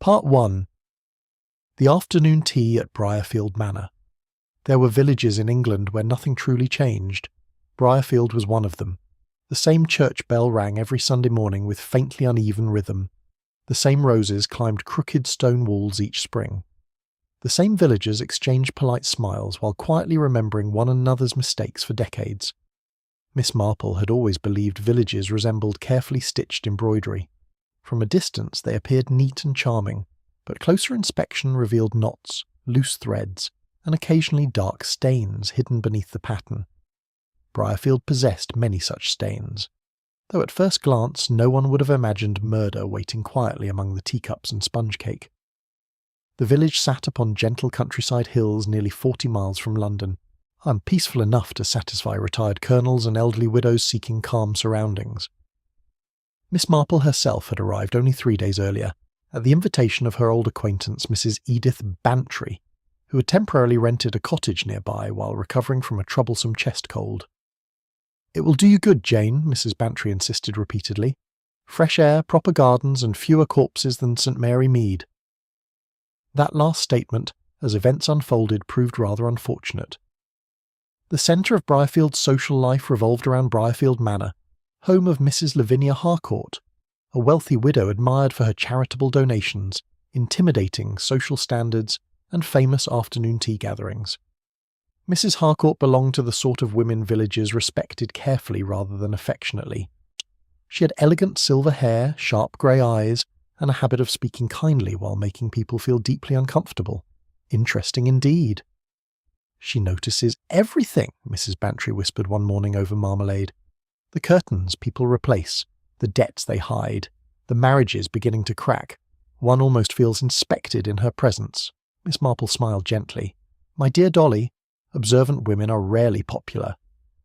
Part 1. The afternoon tea at Briarfield Manor. There were villages in England where nothing truly changed. Briarfield was one of them. The same church bell rang every Sunday morning with faintly uneven rhythm. The same roses climbed crooked stone walls each spring. The same villagers exchanged polite smiles while quietly remembering one another's mistakes for decades. Miss Marple had always believed villages resembled carefully stitched embroidery. From a distance they appeared neat and charming, but closer inspection revealed knots, loose threads, and occasionally dark stains hidden beneath the pattern. Briarfield possessed many such stains, though at first glance no one would have imagined murder waiting quietly among the teacups and sponge cake. The village sat upon gentle countryside hills nearly 40 miles from London, unpeaceful enough to satisfy retired colonels and elderly widows seeking calm surroundings. Miss Marple herself had arrived only 3 days earlier, at the invitation of her old acquaintance Mrs. Edith Bantry, who had temporarily rented a cottage nearby while recovering from a troublesome chest cold. "It will do you good, Jane," Mrs. Bantry insisted repeatedly. "Fresh air, proper gardens, and fewer corpses than St. Mary Mead." That last statement, as events unfolded, proved rather unfortunate. The centre of Briarfield's social life revolved around Briarfield Manor, home of Mrs. Lavinia Harcourt, a wealthy widow admired for her charitable donations, intimidating social standards, and famous afternoon tea gatherings. Mrs. Harcourt belonged to the sort of women villagers respected carefully rather than affectionately. She had elegant silver hair, sharp grey eyes, and a habit of speaking kindly while making people feel deeply uncomfortable. Interesting indeed. "She notices everything," Mrs. Bantry whispered one morning over marmalade. "The curtains people replace, the debts they hide, the marriages beginning to crack. One almost feels inspected in her presence." Miss Marple smiled gently. "My dear Dolly, observant women are rarely popular."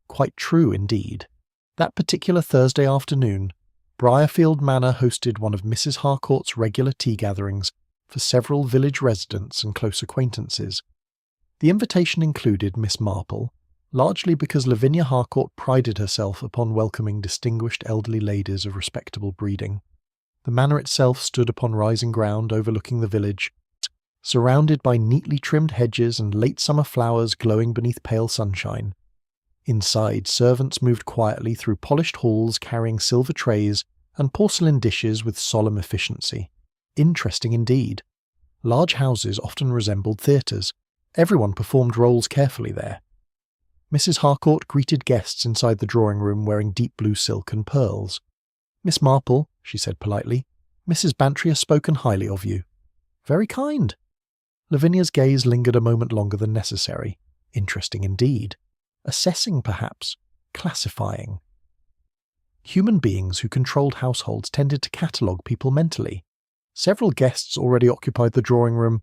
Quite true indeed. That particular Thursday afternoon, Briarfield Manor hosted one of Mrs. Harcourt's regular tea gatherings for several village residents and close acquaintances. The invitation included Miss Marple, largely because Lavinia Harcourt prided herself upon welcoming distinguished elderly ladies of respectable breeding. The manor itself stood upon rising ground overlooking the village, surrounded by neatly trimmed hedges and late summer flowers glowing beneath pale sunshine. Inside, servants moved quietly through polished halls carrying silver trays and porcelain dishes with solemn efficiency. Interesting indeed. Large houses often resembled theatres. Everyone performed roles carefully there. Mrs. Harcourt greeted guests inside the drawing room wearing deep blue silk and pearls. "Miss Marple," she said politely, "Mrs. Bantry has spoken highly of you." "Very kind." Lavinia's gaze lingered a moment longer than necessary. Interesting indeed. Assessing, perhaps. Classifying. Human beings who controlled households tended to catalogue people mentally. Several guests already occupied the drawing room.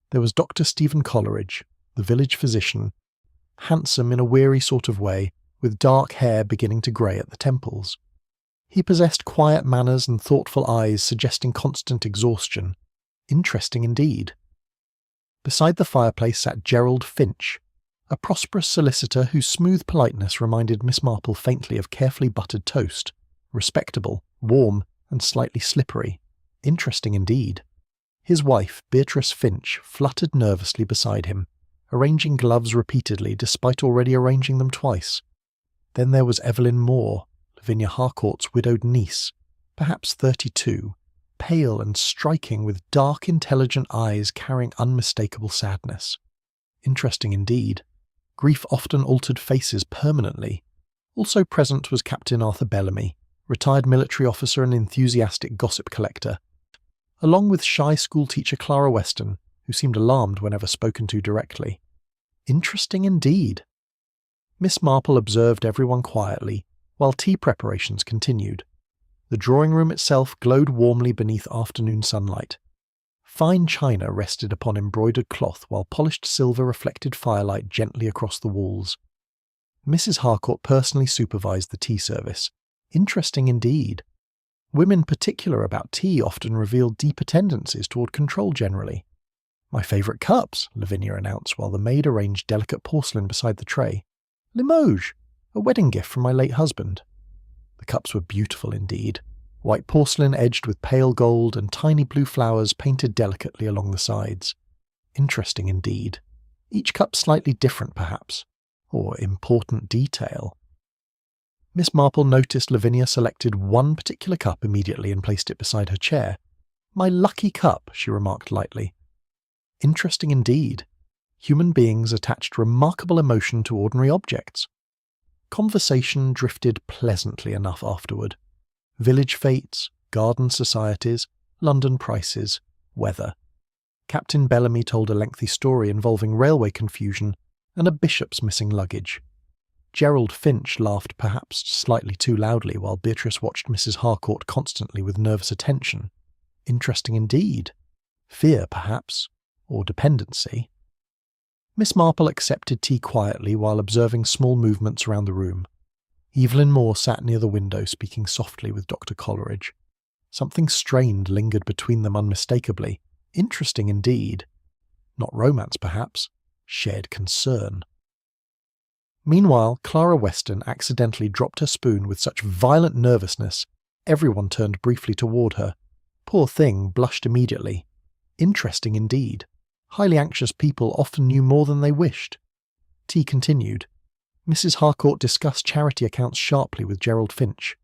There was Dr. Stephen Coleridge, the village physician, handsome in a weary sort of way, with dark hair beginning to grey at the temples. He possessed quiet manners and thoughtful eyes suggesting constant exhaustion. Interesting indeed. Beside the fireplace sat Gerald Finch, a prosperous solicitor whose smooth politeness reminded Miss Marple faintly of carefully buttered toast, respectable, warm, and slightly slippery. Interesting indeed. His wife, Beatrice Finch, fluttered nervously beside him, arranging gloves repeatedly despite already arranging them twice. Then there was Evelyn Moore, Lavinia Harcourt's widowed niece, perhaps 32, pale and striking with dark, intelligent eyes carrying unmistakable sadness. Interesting indeed. Grief often altered faces permanently. Also present was Captain Arthur Bellamy, retired military officer and enthusiastic gossip collector, along with shy schoolteacher Clara Weston, who seemed alarmed whenever spoken to directly. Interesting indeed. Miss Marple observed everyone quietly, while tea preparations continued. The drawing room itself glowed warmly beneath afternoon sunlight. Fine china rested upon embroidered cloth while polished silver reflected firelight gently across the walls. Mrs. Harcourt personally supervised the tea service. Interesting indeed. Women particular about tea often revealed deeper tendencies toward control generally. "My favourite cups," Lavinia announced while the maid arranged delicate porcelain beside the tray. "Limoges, a wedding gift from my late husband." The cups were beautiful indeed, white porcelain edged with pale gold and tiny blue flowers painted delicately along the sides. Interesting indeed. Each cup slightly different, perhaps. Or important detail. Miss Marple noticed Lavinia selected one particular cup immediately and placed it beside her chair. "My lucky cup," she remarked lightly. Interesting indeed. Human beings attached remarkable emotion to ordinary objects. Conversation drifted pleasantly enough afterward. Village fates, garden societies, London prices, weather. Captain Bellamy told a lengthy story involving railway confusion and a bishop's missing luggage. Gerald Finch laughed perhaps slightly too loudly while Beatrice watched Mrs. Harcourt constantly with nervous attention. Interesting indeed. Fear, perhaps, or dependency. Miss Marple accepted tea quietly while observing small movements around the room. Evelyn Moore sat near the window speaking softly with Dr. Coleridge. Something strained lingered between them unmistakably. Interesting indeed. Not romance, perhaps. Shared concern. Meanwhile, Clara Weston accidentally dropped her spoon with such violent nervousness, everyone turned briefly toward her. Poor thing blushed immediately. Interesting indeed. Highly anxious people often knew more than they wished. Tea continued. Mrs. Harcourt discussed charity accounts sharply with Gerald Finch.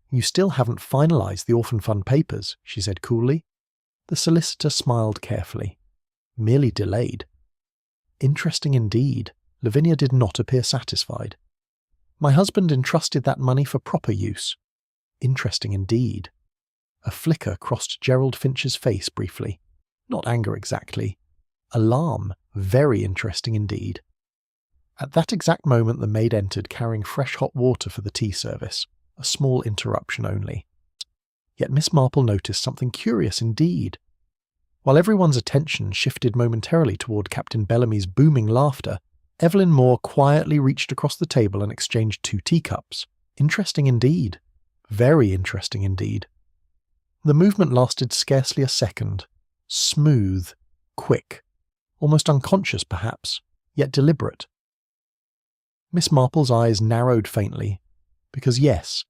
"You still haven't finalised the Orphan Fund papers," she said coolly. The solicitor smiled carefully. "Merely delayed." Interesting indeed. Lavinia did not appear satisfied. "My husband entrusted that money for proper use." Interesting indeed. A flicker crossed Gerald Finch's face briefly. Not anger exactly. Alarm. Very interesting indeed. At that exact moment the maid entered carrying fresh hot water for the tea service. A small interruption only. Yet Miss Marple noticed something curious indeed. While everyone's attention shifted momentarily toward Captain Bellamy's booming laughter, Evelyn Moore quietly reached across the table and exchanged 2 teacups. Interesting indeed. Very interesting indeed. The movement lasted scarcely a second. Smooth. Quick. Almost unconscious, perhaps, yet deliberate. Miss Marple's eyes narrowed faintly, because yes,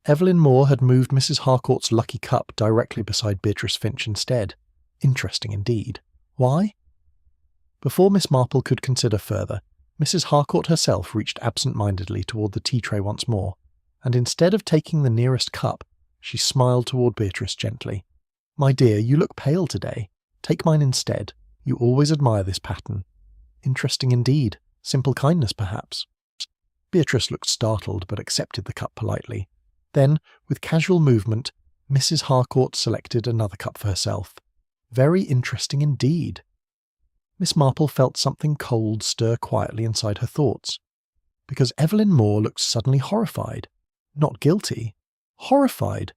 Evelyn Moore had moved Mrs. Harcourt's lucky cup directly beside Beatrice Finch instead. Interesting indeed. Why? Before Miss Marple could consider further, Mrs. Harcourt herself reached absent-mindedly toward the tea tray once more, and instead of taking the nearest cup, she smiled toward Beatrice gently. "My dear, you look pale today. Take mine instead. You always admire this pattern." Interesting indeed. Simple kindness, perhaps. Beatrice looked startled, but accepted the cup politely. Then, with casual movement, Mrs. Harcourt selected another cup for herself. Very interesting indeed. Miss Marple felt something cold stir quietly inside her thoughts, because Evelyn Moore looked suddenly horrified. Not guilty. Horrified.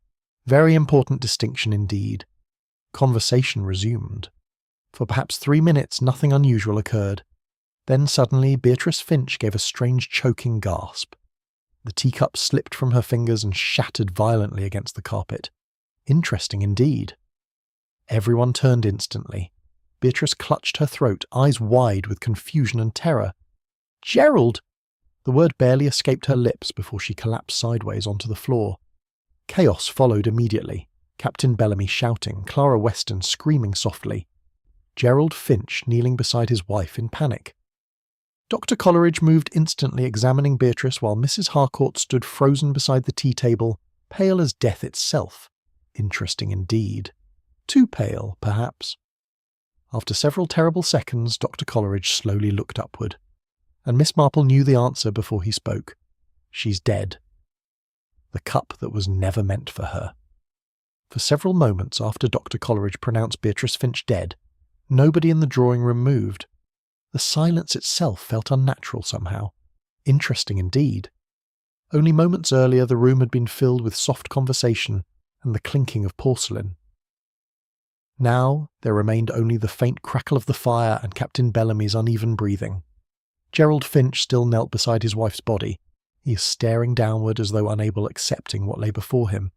Very important distinction indeed. Conversation resumed. For perhaps 3 minutes nothing unusual occurred. Then suddenly Beatrice Finch gave a strange choking gasp. The teacup slipped from her fingers and shattered violently against the carpet. Interesting indeed. Everyone turned instantly. Beatrice clutched her throat, eyes wide with confusion and terror. "Gerald!" The word barely escaped her lips before she collapsed sideways onto the floor. Chaos followed immediately. Captain Bellamy shouting, Clara Weston screaming softly. Gerald Finch kneeling beside his wife in panic. Dr. Coleridge moved instantly, examining Beatrice while Mrs. Harcourt stood frozen beside the tea table, pale as death itself. Interesting indeed. Too pale, perhaps. After several terrible seconds, Dr. Coleridge slowly looked upward, and Miss Marple knew the answer before he spoke. She's dead. The cup that was never meant for her. For several moments after Dr. Coleridge pronounced Beatrice Finch dead, nobody in the drawing room moved. The silence itself felt unnatural somehow. Interesting indeed. Only moments earlier the room had been filled with soft conversation and the clinking of porcelain. Now there remained only the faint crackle of the fire and Captain Bellamy's uneven breathing. Gerald Finch still knelt beside his wife's body. He is staring downward as though unable accepting what lay before him.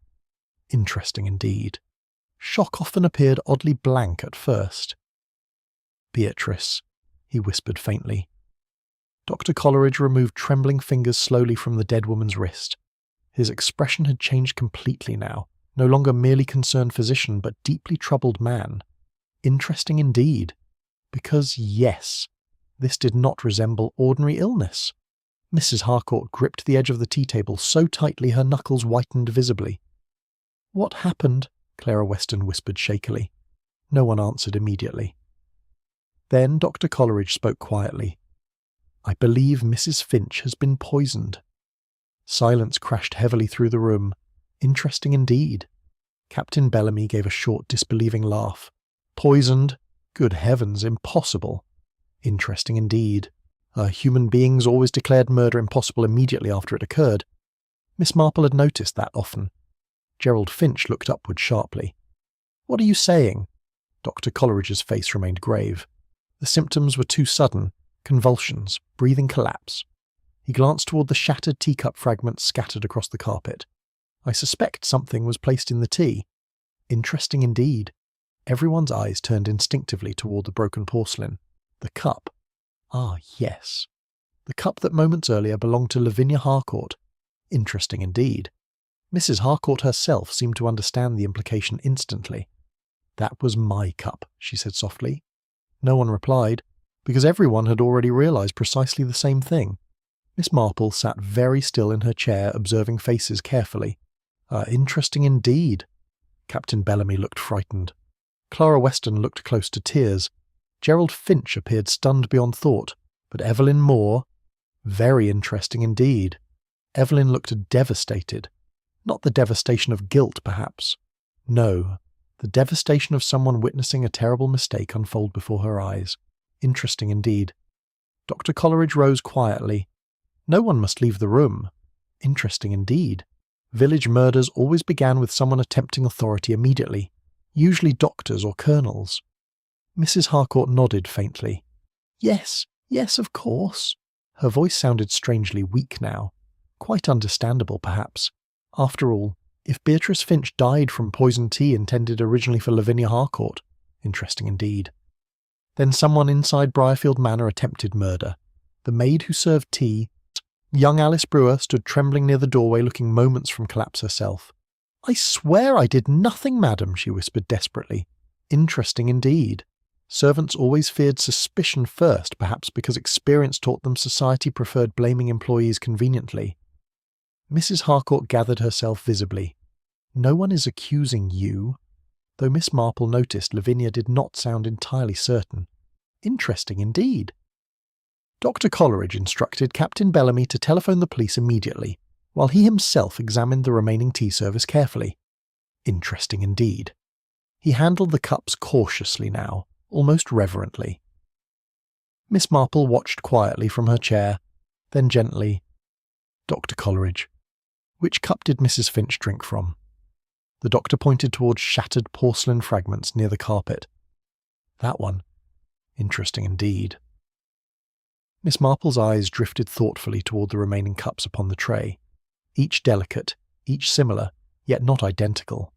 Interesting indeed. Shock often appeared oddly blank at first. "Beatrice," he whispered faintly. Dr. Coleridge removed trembling fingers slowly from the dead woman's wrist. His expression had changed completely now, No longer merely concerned physician, but deeply troubled man. Interesting indeed. Because, yes, this did not resemble ordinary illness. Mrs. Harcourt gripped the edge of the tea table so tightly her knuckles whitened visibly. "What happened?" Clara Weston whispered shakily. No one answered immediately. Then Dr. Coleridge spoke quietly. "I believe Mrs. Finch has been poisoned." Silence crashed heavily through the room. Interesting indeed. Captain Bellamy gave a short, disbelieving laugh. "Poisoned? Good heavens, impossible." Interesting indeed. Human beings always declared murder impossible immediately after it occurred. Miss Marple had noticed that often. Gerald Finch looked upward sharply. "What are you saying?" Dr. Coleridge's face remained grave. The symptoms were too sudden. Convulsions, breathing collapse. He glanced toward the shattered teacup fragments scattered across the carpet. "I suspect something was placed in the tea." Interesting indeed. Everyone's eyes turned instinctively toward the broken porcelain. The cup. Ah, yes. The cup that moments earlier belonged to Lavinia Harcourt. Interesting indeed. Mrs. Harcourt herself seemed to understand the implication instantly. "That was my cup," she said softly. No one replied, because everyone had already realized precisely the same thing. Miss Marple sat very still in her chair, observing faces carefully. Interesting indeed. Captain Bellamy looked frightened. Clara Weston looked close to tears. Gerald Finch appeared stunned beyond thought, but Evelyn Moore... Very interesting indeed. Evelyn looked devastated. Not the devastation of guilt, perhaps. No, the devastation of someone witnessing a terrible mistake unfold before her eyes. Interesting indeed. Dr. Coleridge rose quietly. No one must leave the room. Interesting indeed. Village murders always began with someone attempting authority immediately, usually doctors or colonels. Mrs. Harcourt nodded faintly. Yes, of course." Her voice sounded strangely weak now. Quite understandable, perhaps. After all, if Beatrice Finch died from poisoned tea intended originally for Lavinia Harcourt, interesting indeed. Then someone inside Briarfield Manor attempted murder. The maid who served tea, young Alice Brewer, stood trembling near the doorway, looking moments from collapse herself. "I swear I did nothing, madam," she whispered desperately. Interesting indeed. Servants always feared suspicion first, perhaps because experience taught them society preferred blaming employees conveniently. Mrs. Harcourt gathered herself visibly. "No one is accusing you." Though Miss Marple noticed Lavinia did not sound entirely certain. Interesting indeed. Dr. Coleridge instructed Captain Bellamy to telephone the police immediately, while he himself examined the remaining tea service carefully. Interesting indeed. He handled the cups cautiously now, almost reverently. Miss Marple watched quietly from her chair, then gently, "Dr. Coleridge, which cup did Mrs. Finch drink from?" The doctor pointed towards shattered porcelain fragments near the carpet. "That one. Interesting indeed." Miss Marple's eyes drifted thoughtfully toward the remaining cups upon the tray, each delicate, each similar, yet not identical,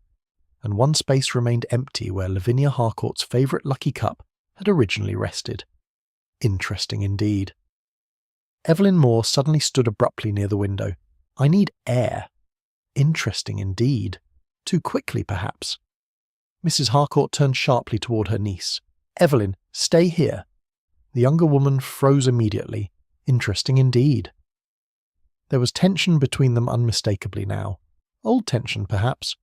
and one space remained empty where Lavinia Harcourt's favourite lucky cup had originally rested. Interesting indeed. Evelyn Moore suddenly stood abruptly near the window. "I need air." Interesting indeed. Too quickly, perhaps. Mrs. Harcourt turned sharply toward her niece. "Evelyn, stay here." The younger woman froze immediately. Interesting indeed. There was tension between them unmistakably now. Old tension, perhaps.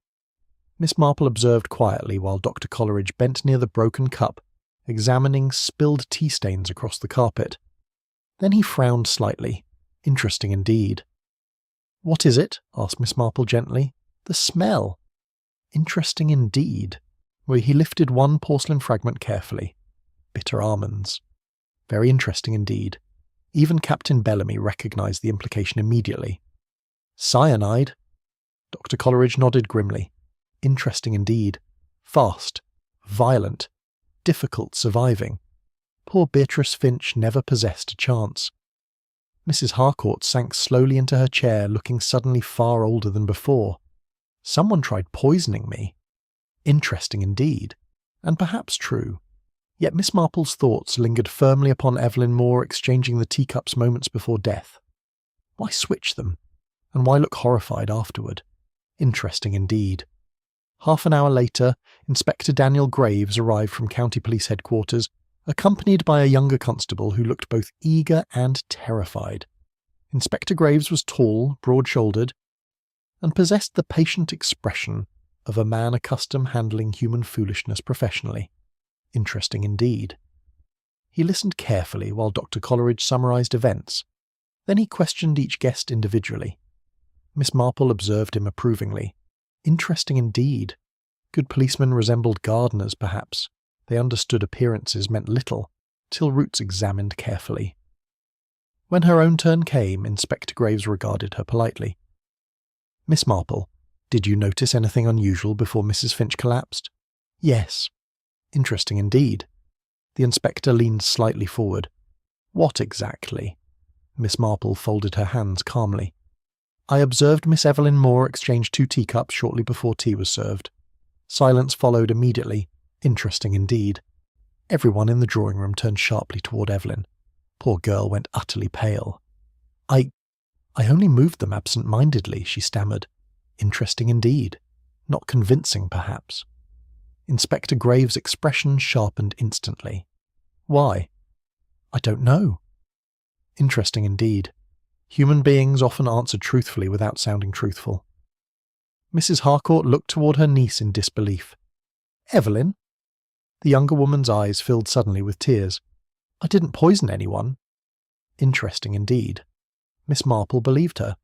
Miss Marple observed quietly while Dr. Coleridge bent near the broken cup, examining spilled tea stains across the carpet. Then he frowned slightly. Interesting indeed. "What is it?" asked Miss Marple gently. "The smell." Interesting indeed. Where he lifted one porcelain fragment carefully. Bitter almonds. Very interesting indeed. Even Captain Bellamy recognized the implication immediately. "Cyanide?" Dr. Coleridge nodded grimly. Interesting indeed. Fast. Violent. Difficult surviving. Poor Beatrice Finch never possessed a chance. Mrs. Harcourt sank slowly into her chair, looking suddenly far older than before. Someone tried poisoning me. Interesting indeed, and perhaps true. Yet Miss Marple's thoughts lingered firmly upon Evelyn Moore exchanging the teacups moments before death. Why switch them? And why look horrified afterward? Interesting indeed. Half an hour later, Inspector Daniel Graves arrived from County Police Headquarters, accompanied by a younger constable who looked both eager and terrified. Inspector Graves was tall, broad-shouldered, and possessed the patient expression of a man accustomed handling human foolishness professionally. Interesting indeed. He listened carefully while Dr. Coleridge summarised events. Then he questioned each guest individually. Miss Marple observed him approvingly. Interesting indeed. Good policemen resembled gardeners, perhaps. They understood appearances meant little, till Roots examined carefully. When her own turn came, Inspector Graves regarded her politely. Miss Marple, did you notice anything unusual before Mrs. Finch collapsed? Yes. Interesting indeed. The inspector leaned slightly forward. What exactly? Miss Marple folded her hands calmly. I observed Miss Evelyn Moore exchange 2 teacups shortly before tea was served. Silence followed immediately. Interesting indeed. Everyone in the drawing room turned sharply toward Evelyn. Poor girl went utterly pale. I only moved them absent-mindedly, she stammered. Interesting indeed. Not convincing, perhaps. Inspector Graves' expression sharpened instantly. Why? I don't know. Interesting indeed. Human beings often answer truthfully without sounding truthful. Mrs. Harcourt looked toward her niece in disbelief. Evelyn? The younger woman's eyes filled suddenly with tears. I didn't poison anyone. Interesting indeed. Miss Marple believed her.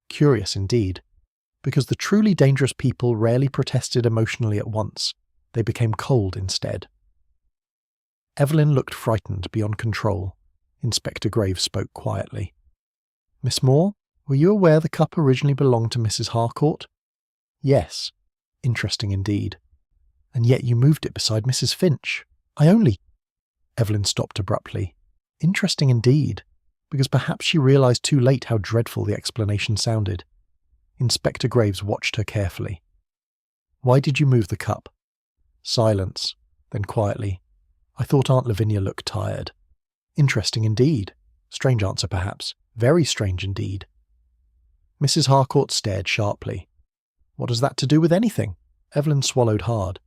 Curious indeed. Because the truly dangerous people rarely protested emotionally at once. They became cold instead. Evelyn looked frightened beyond control. Inspector Graves spoke quietly. Miss Moore, were you aware the cup originally belonged to Mrs. Harcourt? Yes. Interesting indeed. And yet you moved it beside Mrs. Finch. Evelyn stopped abruptly. Interesting indeed, because perhaps she realised too late how dreadful the explanation sounded. Inspector Graves watched her carefully. Why did you move the cup? Silence, then quietly. I thought Aunt Lavinia looked tired. Interesting indeed. Strange answer, perhaps. Very strange indeed. Mrs. Harcourt stared sharply. What has that to do with anything? Evelyn swallowed hard.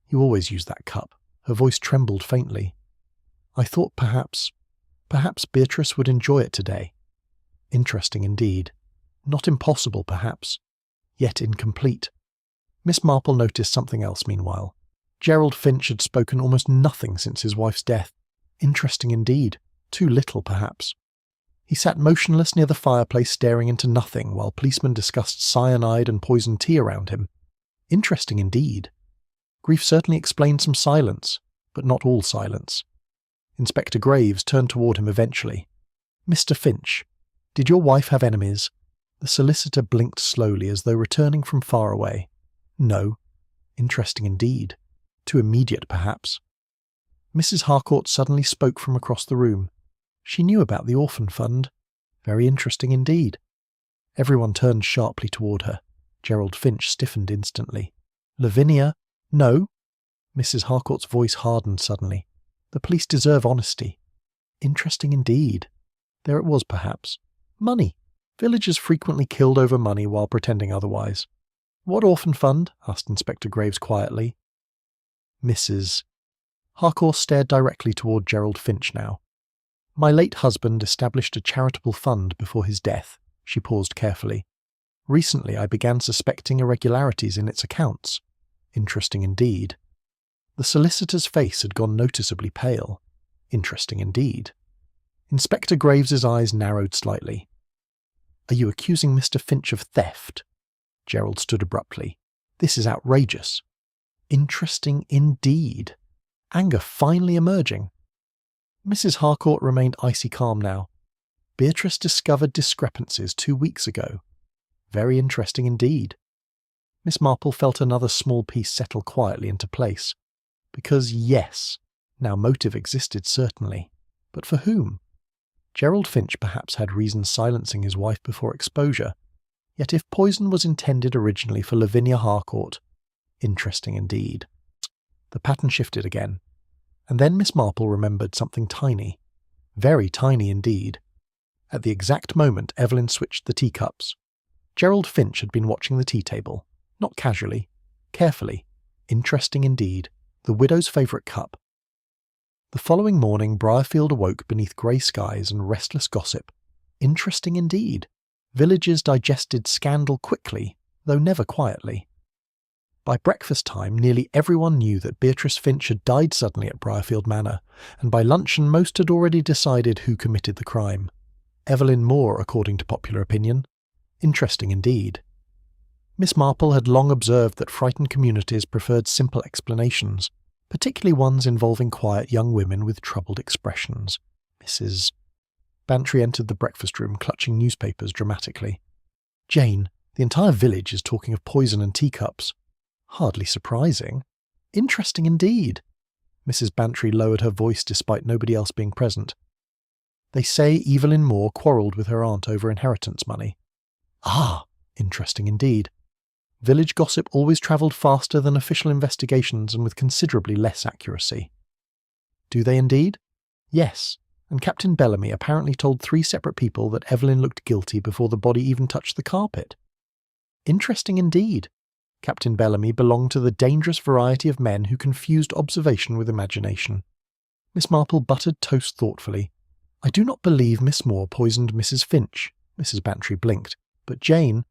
You always use that cup. Her voice trembled faintly. I thought perhaps Beatrice would enjoy it today. Interesting indeed. Not impossible, perhaps. Yet incomplete. Miss Marple noticed something else meanwhile. Gerald Finch had spoken almost nothing since his wife's death. Interesting indeed. Too little, perhaps. He sat motionless near the fireplace staring into nothing while policemen discussed cyanide and poisoned tea around him. Interesting indeed. Grief certainly explained some silence, but not all silence. Inspector Graves turned toward him eventually. Mr. Finch, did your wife have enemies? The solicitor blinked slowly as though returning from far away. No. Interesting indeed. Too immediate, perhaps. Mrs. Harcourt suddenly spoke from across the room. She knew about the orphan fund. Very interesting indeed. Everyone turned sharply toward her. Gerald Finch stiffened instantly. Lavinia? No. Mrs. Harcourt's voice hardened suddenly. The police deserve honesty. Interesting indeed. There it was, perhaps. Money. Villagers frequently killed over money while pretending otherwise. What orphan fund? Asked Inspector Graves quietly. Mrs. Harcourt stared directly toward Gerald Finch now. My late husband established a charitable fund before his death. She paused carefully. Recently I began suspecting irregularities in its accounts. Interesting indeed. The solicitor's face had gone noticeably pale. Interesting indeed. Inspector Graves's eyes narrowed slightly. Are you accusing Mr. Finch of theft? Gerald stood abruptly. This is outrageous. Interesting indeed. Anger finally emerging. Mrs. Harcourt remained icy calm now. Beatrice discovered discrepancies 2 weeks ago. Very interesting indeed. Miss Marple felt another small piece settle quietly into place. Because, yes, now motive existed certainly. But for whom? Gerald Finch perhaps had reasons silencing his wife before exposure. Yet if poison was intended originally for Lavinia Harcourt, interesting indeed. The pattern shifted again. And then Miss Marple remembered something tiny. Very tiny indeed. At the exact moment Evelyn switched the teacups. Gerald Finch had been watching the tea table. Not casually. Carefully. Interesting indeed. The widow's favourite cup. The following morning Briarfield awoke beneath grey skies and restless gossip. Interesting indeed. Villagers digested scandal quickly, though never quietly. By breakfast time, nearly everyone knew that Beatrice Finch had died suddenly at Briarfield Manor, and by luncheon most had already decided who committed the crime. Evelyn Moore, according to popular opinion. Interesting indeed. Miss Marple had long observed that frightened communities preferred simple explanations, particularly ones involving quiet young women with troubled expressions. Mrs. Bantry entered the breakfast room, clutching newspapers dramatically. Jane, the entire village is talking of poison and teacups. Hardly surprising. Interesting indeed. Mrs. Bantry lowered her voice despite nobody else being present. They say Evelyn Moore quarrelled with her aunt over inheritance money. Ah, interesting indeed. Village gossip always travelled faster than official investigations and with considerably less accuracy. Do they indeed? Yes, and Captain Bellamy apparently told 3 separate people that Evelyn looked guilty before the body even touched the carpet. Interesting indeed. Captain Bellamy belonged to the dangerous variety of men who confused observation with imagination. Miss Marple buttered toast thoughtfully. I do not believe Miss Moore poisoned Mrs. Finch. Mrs. Bantry blinked. But Jane,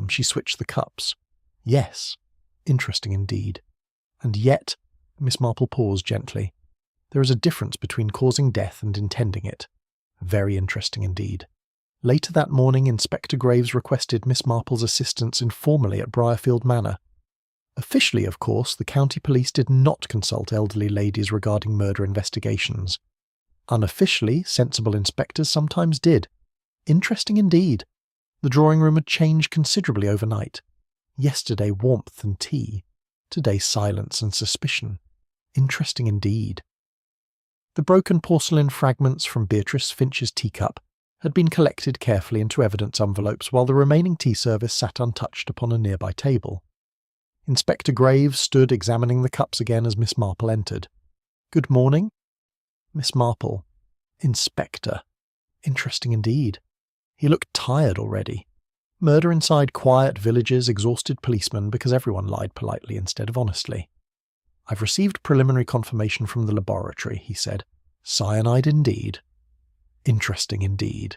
she switched the cups. Yes. Interesting indeed. And yet, Miss Marple paused gently. There is a difference between causing death and intending it. Very interesting indeed. Later that morning, Inspector Graves requested Miss Marple's assistance informally at Briarfield Manor. Officially, of course, the county police did not consult elderly ladies regarding murder investigations. Unofficially, sensible inspectors sometimes did. Interesting indeed. The drawing room had changed considerably overnight. Yesterday warmth and tea. Today silence and suspicion. Interesting indeed. The broken porcelain fragments from Beatrice Finch's teacup had been collected carefully into evidence envelopes while the remaining tea service sat untouched upon a nearby table. Inspector Graves stood examining the cups again as Miss Marple entered. Good morning. Miss Marple. Inspector. Interesting indeed. He looked tired already. Murder inside quiet villages exhausted policemen because everyone lied politely instead of honestly. I've received preliminary confirmation from the laboratory, he said. Cyanide indeed. Interesting indeed.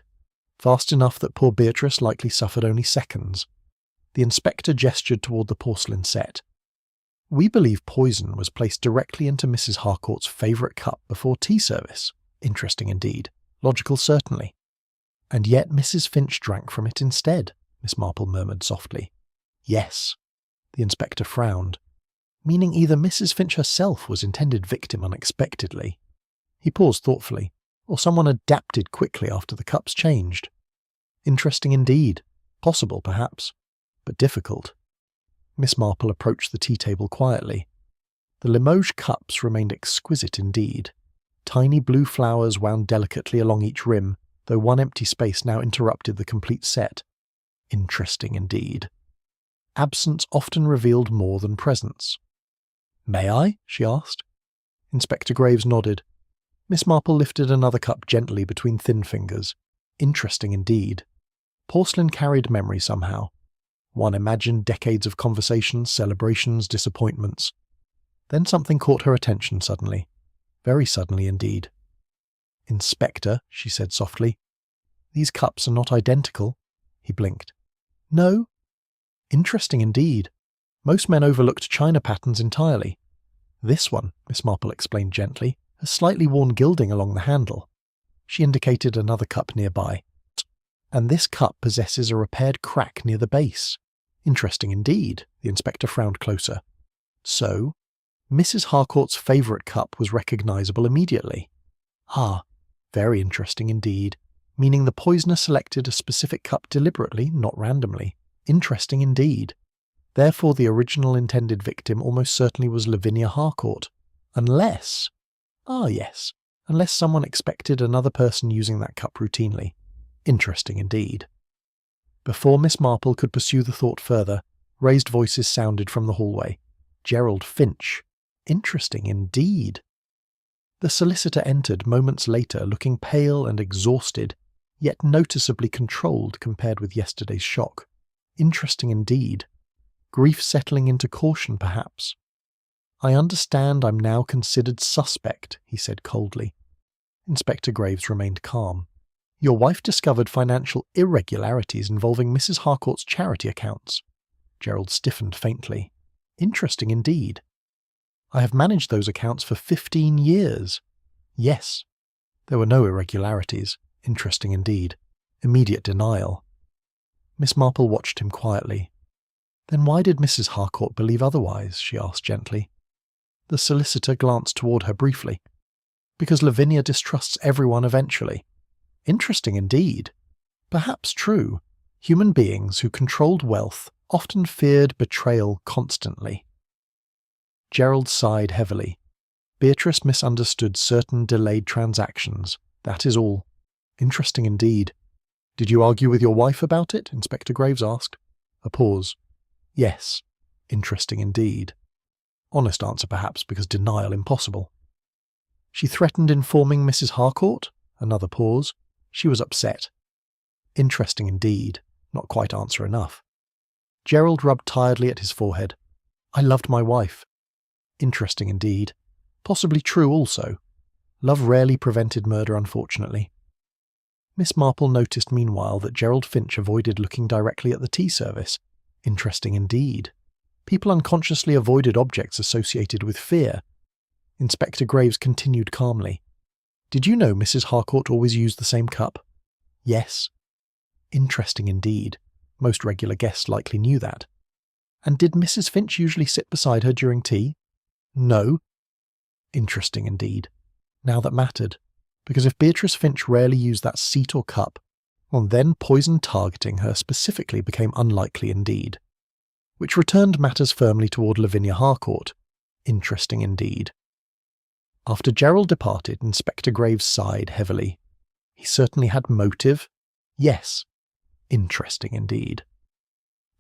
Fast enough that poor Beatrice likely suffered only seconds. The inspector gestured toward the porcelain set. We believe poison was placed directly into Mrs. Harcourt's favourite cup before tea service. Interesting indeed. Logical certainly. And yet Mrs. Finch drank from it instead, Miss Marple murmured softly. Yes. The inspector frowned. Meaning either Mrs. Finch herself was intended victim unexpectedly. He paused thoughtfully. Or someone adapted quickly after the cups changed. Interesting indeed. Possible, perhaps. But difficult. Miss Marple approached the tea table quietly. The Limoges cups remained exquisite indeed. Tiny blue flowers wound delicately along each rim, though one empty space now interrupted the complete set. Interesting indeed. Absence often revealed more than presence. May I? She asked. Inspector Graves nodded. Miss Marple lifted another cup gently between thin fingers. Interesting indeed. Porcelain carried memory somehow. One imagined decades of conversations, celebrations, disappointments. Then something caught her attention suddenly. Very suddenly indeed. Inspector, she said softly. These cups are not identical. He blinked. No? Interesting indeed. Most men overlooked china patterns entirely. This one, Miss Marple explained gently, has slightly worn gilding along the handle. She indicated another cup nearby. And this cup possesses a repaired crack near the base. Interesting indeed. The inspector frowned closer. So, Mrs. Harcourt's favourite cup was recognisable immediately. Ah, very interesting indeed. Meaning the poisoner selected a specific cup deliberately, not randomly. Interesting indeed. Therefore the original intended victim almost certainly was Lavinia Harcourt. Unless... Ah, yes. Unless someone expected another person using that cup routinely. Interesting indeed. Before Miss Marple could pursue the thought further, raised voices sounded from the hallway. Gerald Finch. Interesting indeed. The solicitor entered moments later, looking pale and exhausted, yet noticeably controlled compared with yesterday's shock. Interesting indeed. Grief settling into caution, perhaps. I understand I'm now considered suspect, he said coldly. Inspector Graves remained calm. Your wife discovered financial irregularities involving Mrs. Harcourt's charity accounts. Gerald stiffened faintly. Interesting indeed. I have managed those accounts for 15 years. Yes. There were no irregularities. Interesting indeed. Immediate denial. Miss Marple watched him quietly. Then why did Mrs. Harcourt believe otherwise? She asked gently. The solicitor glanced toward her briefly. Because Lavinia distrusts everyone eventually. Interesting indeed. Perhaps true. Human beings who controlled wealth often feared betrayal constantly. Gerald sighed heavily. Beatrice misunderstood certain delayed transactions. That is all. Interesting indeed. Did you argue with your wife about it? Inspector Graves asked. A pause. Yes. Interesting indeed. Honest answer perhaps, because denial impossible. She threatened informing Mrs. Harcourt? Another pause. She was upset. Interesting indeed. Not quite answer enough. Gerald rubbed tiredly at his forehead. I loved my wife. Interesting indeed. Possibly true also. Love rarely prevented murder, unfortunately. Miss Marple noticed meanwhile that Gerald Finch avoided looking directly at the tea service. Interesting indeed. People unconsciously avoided objects associated with fear. Inspector Graves continued calmly. Did you know Mrs. Harcourt always used the same cup? Yes. Interesting indeed. Most regular guests likely knew that. And did Mrs. Finch usually sit beside her during tea? No. Interesting indeed. Now that mattered. Because if Beatrice Finch rarely used that seat or cup, well then poison targeting her specifically became unlikely indeed. Which returned matters firmly toward Lavinia Harcourt. Interesting indeed. After Gerald departed, Inspector Graves sighed heavily. He certainly had motive. Yes. Interesting indeed.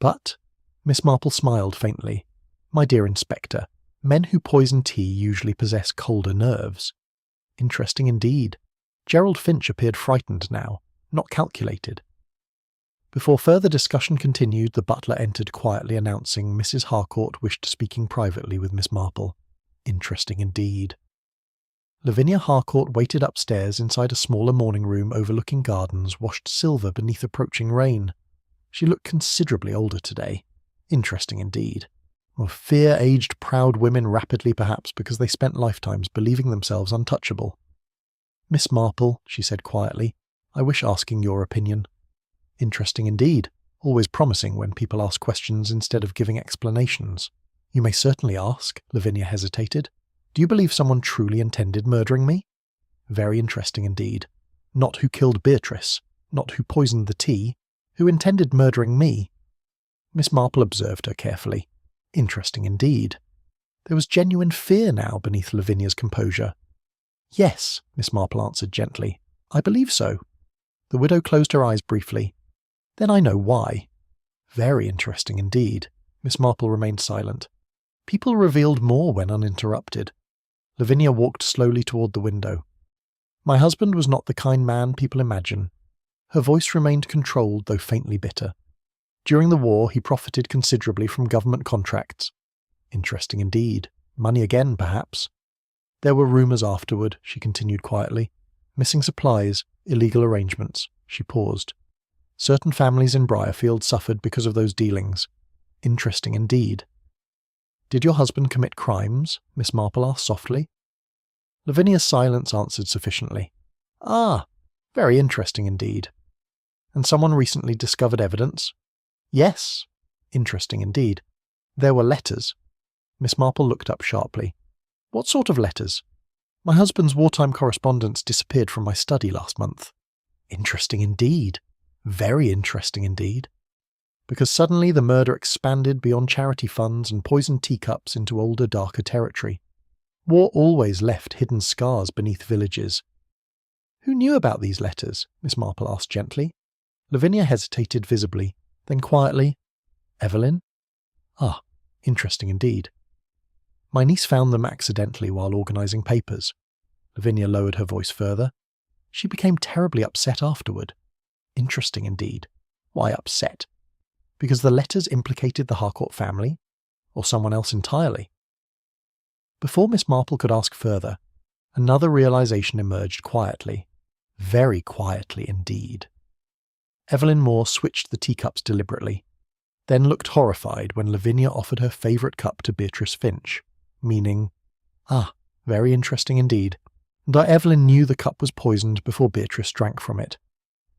But, Miss Marple smiled faintly. My dear Inspector, men who poison tea usually possess colder nerves. Interesting indeed. Gerald Finch appeared frightened now, not calculated. Before further discussion continued, the butler entered quietly announcing Mrs. Harcourt wished speaking privately with Miss Marple. Interesting indeed. Lavinia Harcourt waited upstairs inside a smaller morning room overlooking gardens washed silver beneath approaching rain. She looked considerably older today. Interesting indeed. Well, fear aged proud women rapidly perhaps because they spent lifetimes believing themselves untouchable. Miss Marple, she said quietly, I wish asking your opinion. Interesting indeed. Always promising when people ask questions instead of giving explanations. You may certainly ask, Lavinia hesitated. Do you believe someone truly intended murdering me? Very interesting indeed. Not who killed Beatrice, not who poisoned the tea, who intended murdering me. Miss Marple observed her carefully. Interesting indeed. There was genuine fear now beneath Lavinia's composure. Yes, Miss Marple answered gently. I believe so. The widow closed her eyes briefly. Then I know why. Very interesting indeed. Miss Marple remained silent. People revealed more when uninterrupted. Lavinia walked slowly toward the window. My husband was not the kind man people imagine. Her voice remained controlled, though faintly bitter. During the war, he profited considerably from government contracts. Interesting indeed. Money again, perhaps. There were rumours afterward, she continued quietly. Missing supplies, illegal arrangements. She paused. Certain families in Briarfield suffered because of those dealings. Interesting indeed. Did your husband commit crimes? Miss Marple asked softly. Lavinia's silence answered sufficiently. Ah, very interesting indeed. And someone recently discovered evidence? Yes. Interesting indeed. There were letters. Miss Marple looked up sharply. What sort of letters? My husband's wartime correspondence disappeared from my study last month. Interesting indeed. Very interesting indeed. Because suddenly the murder expanded beyond charity funds and poisoned teacups into older, darker territory. War always left hidden scars beneath villages. Who knew about these letters? Miss Marple asked gently. Lavinia hesitated visibly, then quietly, Evelyn? Ah, interesting indeed. My niece found them accidentally while organising papers. Lavinia lowered her voice further. She became terribly upset afterward. Interesting indeed. Why upset? Because the letters implicated the Harcourt family? Or someone else entirely? Before Miss Marple could ask further, another realization emerged quietly. Very quietly indeed. Evelyn Moore switched the teacups deliberately, then looked horrified when Lavinia offered her favourite cup to Beatrice Finch, meaning, "Ah, very interesting indeed." And Evelyn knew the cup was poisoned before Beatrice drank from it.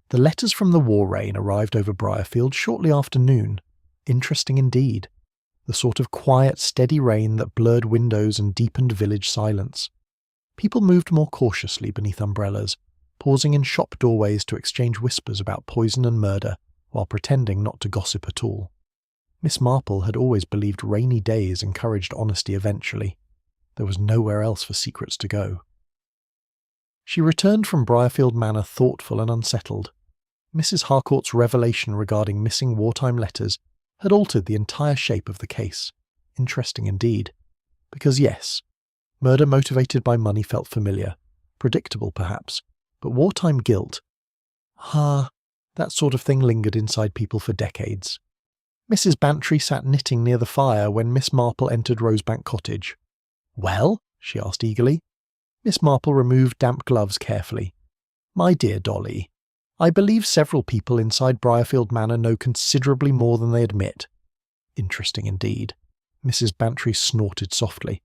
The letters from the war rain arrived over Briarfield shortly after noon. Interesting indeed. The sort of quiet, steady rain that blurred windows and deepened village silence. People moved more cautiously beneath umbrellas, pausing in shop doorways to exchange whispers about poison and murder, while pretending not to gossip at all. Miss Marple had always believed rainy days encouraged honesty eventually. There was nowhere else for secrets to go. She returned from Briarfield Manor thoughtful and unsettled. Mrs. Harcourt's revelation regarding missing wartime letters had altered the entire shape of the case. Interesting indeed. Because yes, murder motivated by money felt familiar, predictable perhaps, but wartime guilt? That sort of thing lingered inside people for decades. Mrs. Bantry sat knitting near the fire when Miss Marple entered Rosebank Cottage. "Well?" she asked eagerly. Miss Marple removed damp gloves carefully. "My dear Dolly, I believe several people inside Briarfield Manor know considerably more than they admit." Interesting indeed. Mrs. Bantry snorted softly.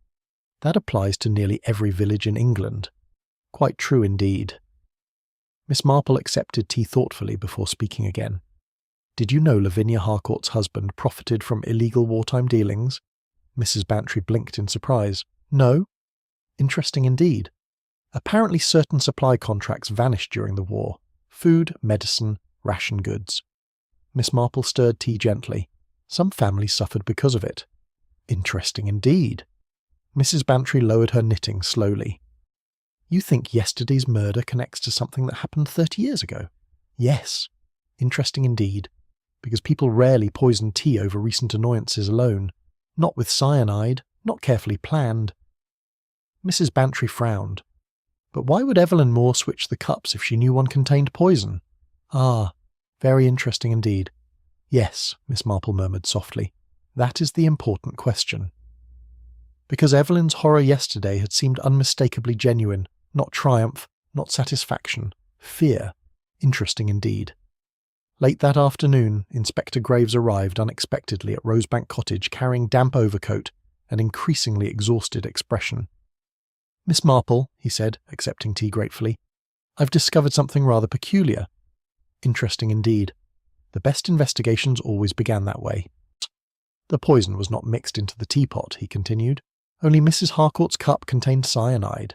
"That applies to nearly every village in England." "Quite true indeed." Miss Marple accepted tea thoughtfully before speaking again. "Did you know Lavinia Harcourt's husband profited from illegal wartime dealings?" Mrs. Bantry blinked in surprise. "No?" "Interesting indeed. Apparently certain supply contracts vanished during the war. Food, medicine, ration goods." Miss Marple stirred tea gently. "Some families suffered because of it." "Interesting indeed." Mrs. Bantry lowered her knitting slowly. "You think yesterday's murder connects to something that happened 30 years ago?" "Yes." "Interesting indeed. Because people rarely poison tea over recent annoyances alone. Not with cyanide, not carefully planned." Mrs. Bantry frowned. "But why would Evelyn Moore switch the cups if she knew one contained poison?" "Ah, very interesting indeed." "Yes," Miss Marple murmured softly. "That is the important question." Because Evelyn's horror yesterday had seemed unmistakably genuine, not triumph, not satisfaction, fear. Interesting indeed. Late that afternoon, Inspector Graves arrived unexpectedly at Rosebank Cottage carrying damp overcoat and increasingly exhausted expression. "Miss Marple," he said, accepting tea gratefully, "I've discovered something rather peculiar." Interesting indeed. The best investigations always began that way. "The poison was not mixed into the teapot," he continued. "Only Mrs. Harcourt's cup contained cyanide."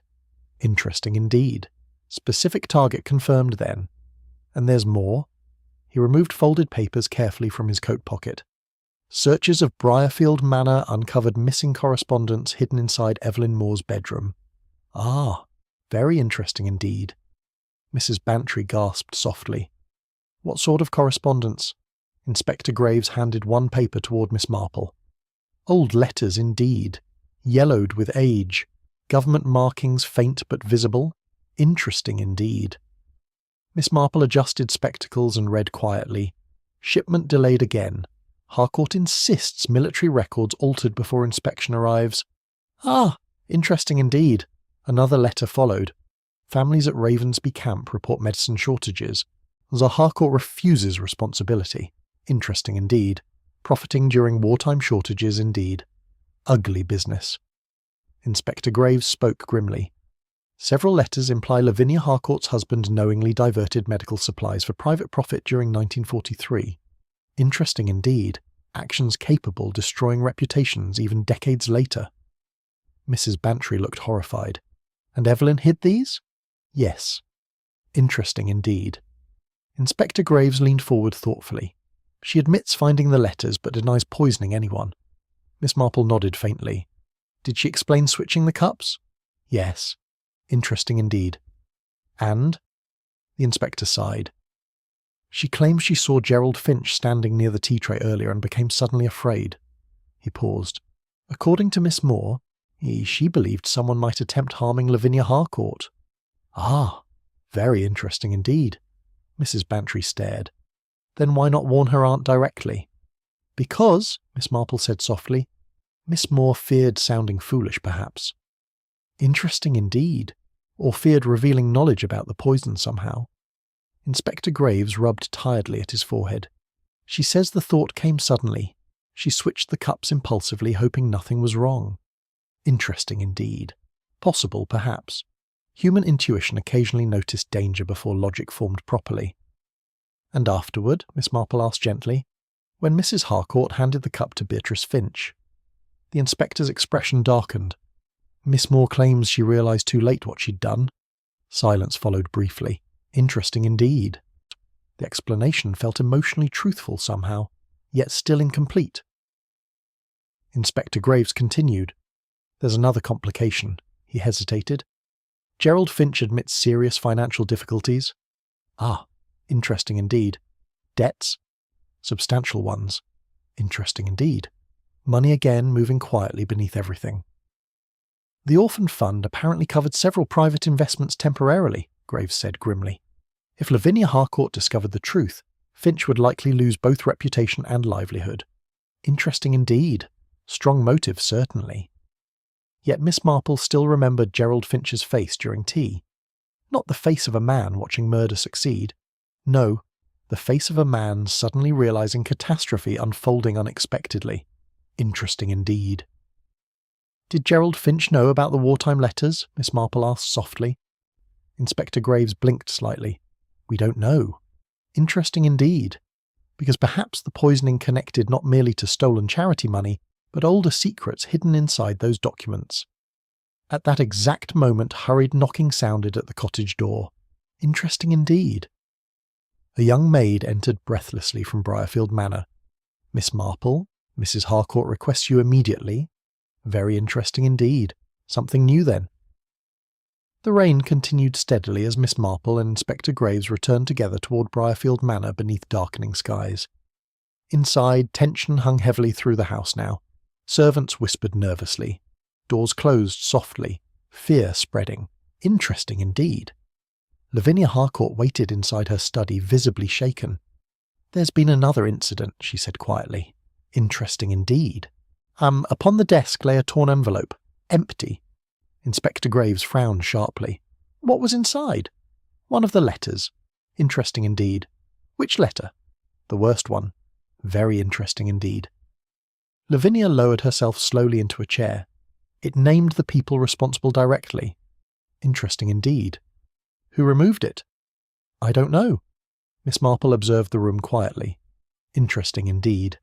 Interesting indeed. Specific target confirmed then. "And there's more?" He removed folded papers carefully from his coat pocket. "Searches of Briarfield Manor uncovered missing correspondence hidden inside Evelyn Moore's bedroom." "Ah, very interesting indeed." Mrs. Bantry gasped softly. "What sort of correspondence?" Inspector Graves handed one paper toward Miss Marple. "Old letters indeed. Yellowed with age. Government markings faint but visible. Interesting indeed." Miss Marple adjusted spectacles and read quietly. "Shipment delayed again. Harcourt insists military records altered before inspection arrives." "Ah, interesting indeed." Another letter followed. "Families at Ravensby Camp report medicine shortages. The Harcourt refuses responsibility." Interesting indeed. Profiting during wartime shortages indeed. Ugly business. Inspector Graves spoke grimly. "Several letters imply Lavinia Harcourt's husband knowingly diverted medical supplies for private profit during 1943. Interesting indeed. Actions capable destroying reputations even decades later." Mrs. Bantry looked horrified. "And Evelyn hid these?" "Yes." Interesting indeed. Inspector Graves leaned forward thoughtfully. "She admits finding the letters but denies poisoning anyone." Miss Marple nodded faintly. "Did she explain switching the cups?" "Yes." Interesting indeed. "And?" The inspector sighed. "She claims she saw Gerald Finch standing near the tea tray earlier and became suddenly afraid." He paused. "According to Miss Moore, she believed someone might attempt harming Lavinia Harcourt." "Ah, very interesting indeed." Mrs. Bantry stared. "Then why not warn her aunt directly?" Because, Miss Marple said softly, Miss Moore feared sounding foolish, perhaps. Interesting indeed, or feared revealing knowledge about the poison somehow. Inspector Graves rubbed tiredly at his forehead. She says the thought came suddenly. She switched the cups impulsively, hoping nothing was wrong. Interesting indeed. Possible, perhaps. Human intuition occasionally noticed danger before logic formed properly. And afterward, Miss Marple asked gently, when Mrs. Harcourt handed the cup to Beatrice Finch. The inspector's expression darkened. Miss Moore claims she realised too late what she'd done. Silence followed briefly. Interesting indeed. The explanation felt emotionally truthful somehow, yet still incomplete. Inspector Graves continued. There's another complication. He hesitated. Gerald Finch admits serious financial difficulties. Ah, interesting indeed. Debts? Substantial ones. Interesting indeed. Money again moving quietly beneath everything. The Orphan Fund apparently covered several private investments temporarily, Graves said grimly. If Lavinia Harcourt discovered the truth, Finch would likely lose both reputation and livelihood. Interesting indeed. Strong motive, certainly. Yet Miss Marple still remembered Gerald Finch's face during tea. Not the face of a man watching murder succeed. No, the face of a man suddenly realizing catastrophe unfolding unexpectedly. Interesting indeed. Did Gerald Finch know about the wartime letters? Miss Marple asked softly. Inspector Graves blinked slightly. We don't know. Interesting indeed. Because perhaps the poisoning connected not merely to stolen charity money, but older secrets hidden inside those documents. At that exact moment, hurried knocking sounded at the cottage door. Interesting indeed. A young maid entered breathlessly from Briarfield Manor. Miss Marple, Mrs. Harcourt requests you immediately. Very interesting indeed. Something new then. The rain continued steadily as Miss Marple and Inspector Graves returned together toward Briarfield Manor beneath darkening skies. Inside, tension hung heavily through the house now. Servants whispered nervously. Doors closed softly. Fear spreading. Interesting indeed. Lavinia Harcourt waited inside her study, visibly shaken. There's been another incident, she said quietly. Interesting indeed. Upon the desk lay a torn envelope. Empty. Inspector Graves frowned sharply. What was inside? One of the letters. Interesting indeed. Which letter? The worst one. Very interesting indeed. Lavinia lowered herself slowly into a chair. It named the people responsible directly. Interesting indeed. Who removed it? I don't know. Miss Marple observed the room quietly. Interesting indeed.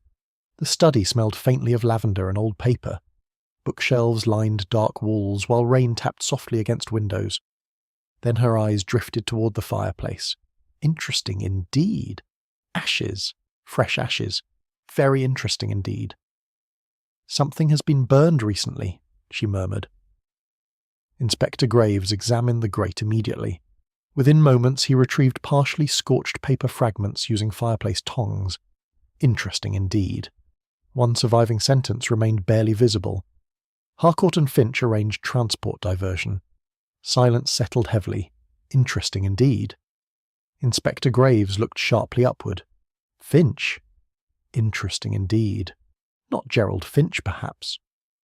The study smelled faintly of lavender and old paper. Bookshelves lined dark walls while rain tapped softly against windows. Then her eyes drifted toward the fireplace. Interesting indeed. Ashes. Fresh ashes. Very interesting indeed. Something has been burned recently, she murmured. Inspector Graves examined the grate immediately. Within moments he retrieved partially scorched paper fragments using fireplace tongs. Interesting indeed. One surviving sentence remained barely visible. Harcourt and Finch arranged transport diversion. Silence settled heavily. Interesting indeed. Inspector Graves looked sharply upward. Finch? Interesting indeed. Not Gerald Finch, perhaps.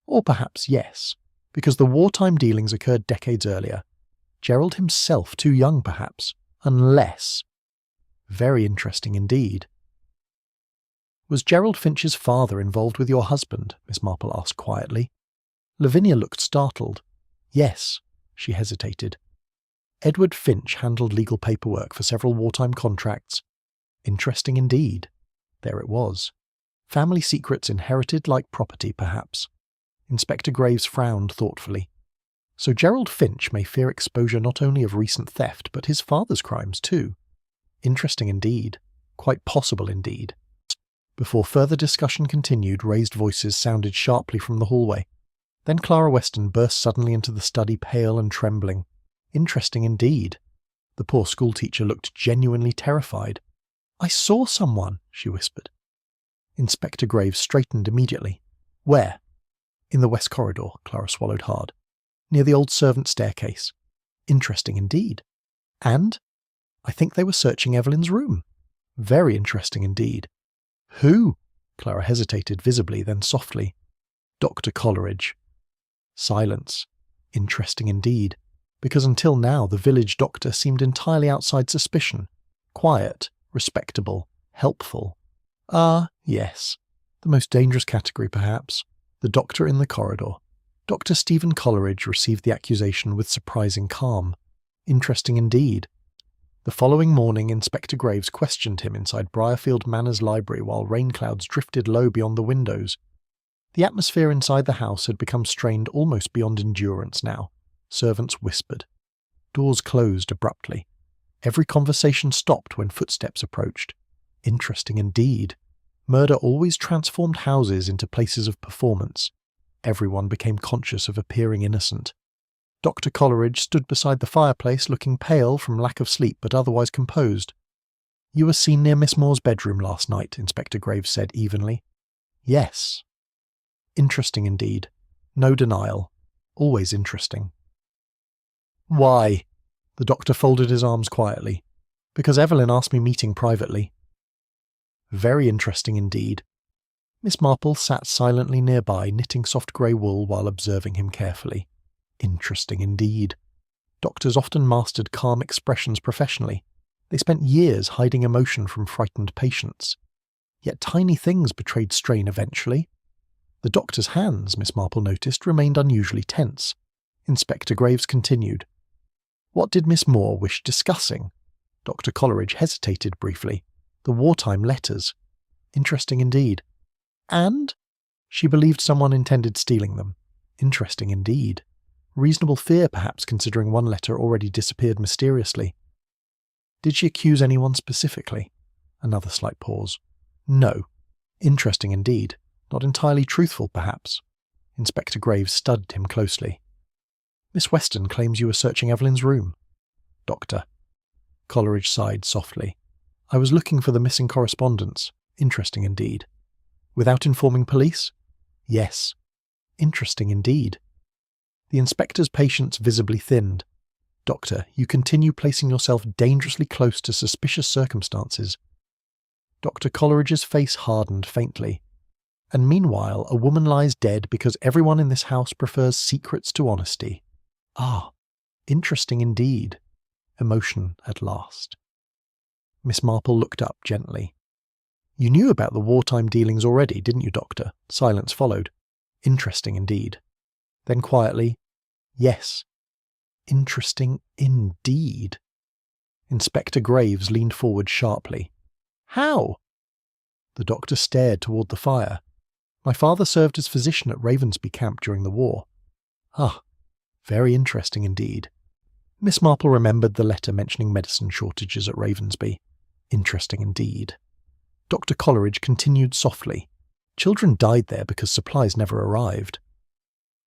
Or perhaps yes, because the wartime dealings occurred decades earlier. Gerald himself too young, perhaps. Unless... Very interesting indeed. Was Gerald Finch's father involved with your husband? Miss Marple asked quietly. Lavinia looked startled. Yes, she hesitated. Edward Finch handled legal paperwork for several wartime contracts. Interesting indeed. There it was. Family secrets inherited like property, perhaps. Inspector Graves frowned thoughtfully. So Gerald Finch may fear exposure not only of recent theft, but his father's crimes too. Interesting indeed. Quite possible indeed. Before further discussion continued, raised voices sounded sharply from the hallway. Then Clara Weston burst suddenly into the study, pale and trembling. Interesting indeed. The poor schoolteacher looked genuinely terrified. I saw someone, she whispered. Inspector Graves straightened immediately. Where? In the west corridor, Clara swallowed hard. Near the old servant staircase. Interesting indeed. And? I think they were searching Evelyn's room. Very interesting indeed. Who? Clara hesitated visibly, then softly. Dr. Coleridge. Silence. Interesting indeed, because until now the village doctor seemed entirely outside suspicion. Quiet, respectable, helpful. Ah, yes. The most dangerous category, perhaps. The doctor in the corridor. Dr. Stephen Coleridge received the accusation with surprising calm. Interesting indeed. The following morning, Inspector Graves questioned him inside Briarfield Manor's library while rain clouds drifted low beyond the windows. The atmosphere inside the house had become strained almost beyond endurance now. Servants whispered. Doors closed abruptly. Every conversation stopped when footsteps approached. Interesting indeed. Murder always transformed houses into places of performance. Everyone became conscious of appearing innocent. Dr. Coleridge stood beside the fireplace, looking pale from lack of sleep but otherwise composed. You were seen near Miss Moore's bedroom last night, Inspector Graves said evenly. Yes. Interesting indeed. No denial. Always interesting. Why? The doctor folded his arms quietly. Because Evelyn asked me meeting privately. Very interesting indeed. Miss Marple sat silently nearby, knitting soft grey wool while observing him carefully. Interesting indeed. Doctors often mastered calm expressions professionally. They spent years hiding emotion from frightened patients. Yet tiny things betrayed strain eventually. The doctor's hands, Miss Marple noticed, remained unusually tense. Inspector Graves continued. What did Miss Moore wish discussing? Dr. Coleridge hesitated briefly. The wartime letters. Interesting indeed. And? She believed someone intended stealing them. Interesting indeed. Reasonable fear, perhaps, considering one letter already disappeared mysteriously. Did she accuse anyone specifically? Another slight pause. No. Interesting indeed. Not entirely truthful, perhaps. Inspector Graves studied him closely. Miss Weston claims you were searching Evelyn's room. Doctor. Coleridge sighed softly. I was looking for the missing correspondence. Interesting indeed. Without informing police? Yes. Interesting indeed. The inspector's patience visibly thinned. Doctor, you continue placing yourself dangerously close to suspicious circumstances. Dr. Coleridge's face hardened faintly. And meanwhile, a woman lies dead because everyone in this house prefers secrets to honesty. Ah, interesting indeed. Emotion at last. Miss Marple looked up gently. You knew about the wartime dealings already, didn't you, Doctor? Silence followed. Interesting indeed. Then quietly, yes. Interesting indeed. Inspector Graves leaned forward sharply. How? The doctor stared toward the fire. My father served as physician at Ravensby Camp during the war. Ah, very interesting indeed. Miss Marple remembered the letter mentioning medicine shortages at Ravensby. Interesting indeed. Dr. Coleridge continued softly. Children died there because supplies never arrived.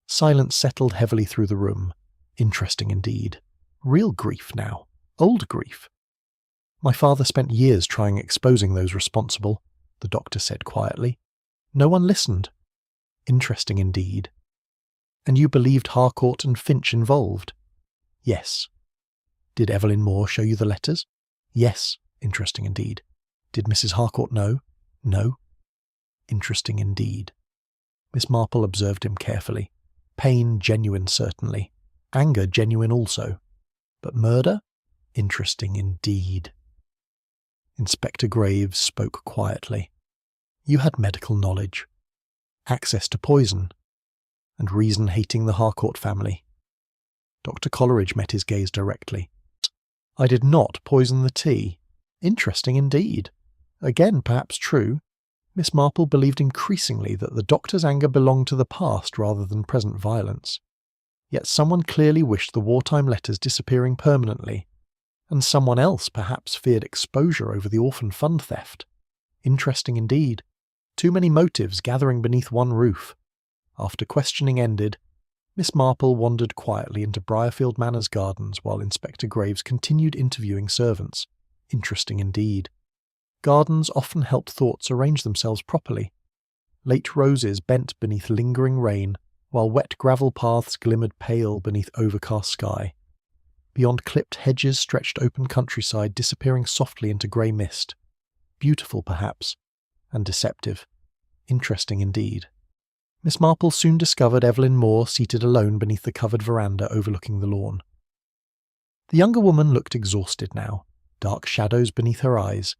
Silence settled heavily through the room. Interesting indeed. Real grief now. Old grief. My father spent years trying exposing those responsible, the doctor said quietly. No one listened. Interesting indeed. And you believed Harcourt and Finch involved? Yes. Did Evelyn Moore show you the letters? Yes. Interesting indeed. Did Mrs. Harcourt know? No. Interesting indeed. Miss Marple observed him carefully. Pain genuine, certainly. Anger genuine also. But murder? Interesting indeed. Inspector Graves spoke quietly. You had medical knowledge, access to poison, and reason hating the Harcourt family. Dr. Coleridge met his gaze directly. I did not poison the tea. Interesting indeed. Again, perhaps true. Miss Marple believed increasingly that the doctor's anger belonged to the past rather than present violence. Yet someone clearly wished the wartime letters disappearing permanently, and someone else perhaps feared exposure over the orphan fund theft. Interesting indeed. Too many motives gathering beneath one roof. After questioning ended, Miss Marple wandered quietly into Briarfield Manor's gardens while Inspector Graves continued interviewing servants. Interesting indeed. Gardens often helped thoughts arrange themselves properly. Late roses bent beneath lingering rain, while wet gravel paths glimmered pale beneath overcast sky. Beyond clipped hedges stretched open countryside disappearing softly into grey mist. Beautiful, perhaps, and deceptive. Interesting indeed. Miss Marple soon discovered Evelyn Moore seated alone beneath the covered veranda overlooking the lawn. The younger woman looked exhausted now, dark shadows beneath her eyes.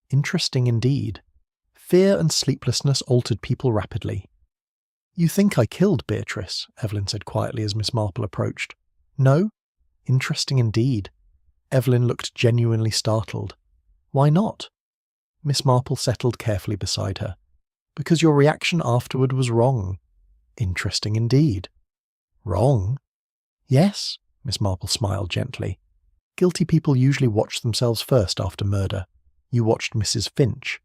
Interesting indeed. Fear and sleeplessness altered people rapidly. "You think I killed Beatrice," Evelyn said quietly as Miss Marple approached. "No? Interesting indeed." Evelyn looked genuinely startled. "Why not?" Miss Marple settled carefully beside her. "Because your reaction afterward was wrong." "Interesting indeed." "Wrong?" "Yes," Miss Marple smiled gently. "Guilty people usually watch themselves first after murder. You watched Mrs. Finch."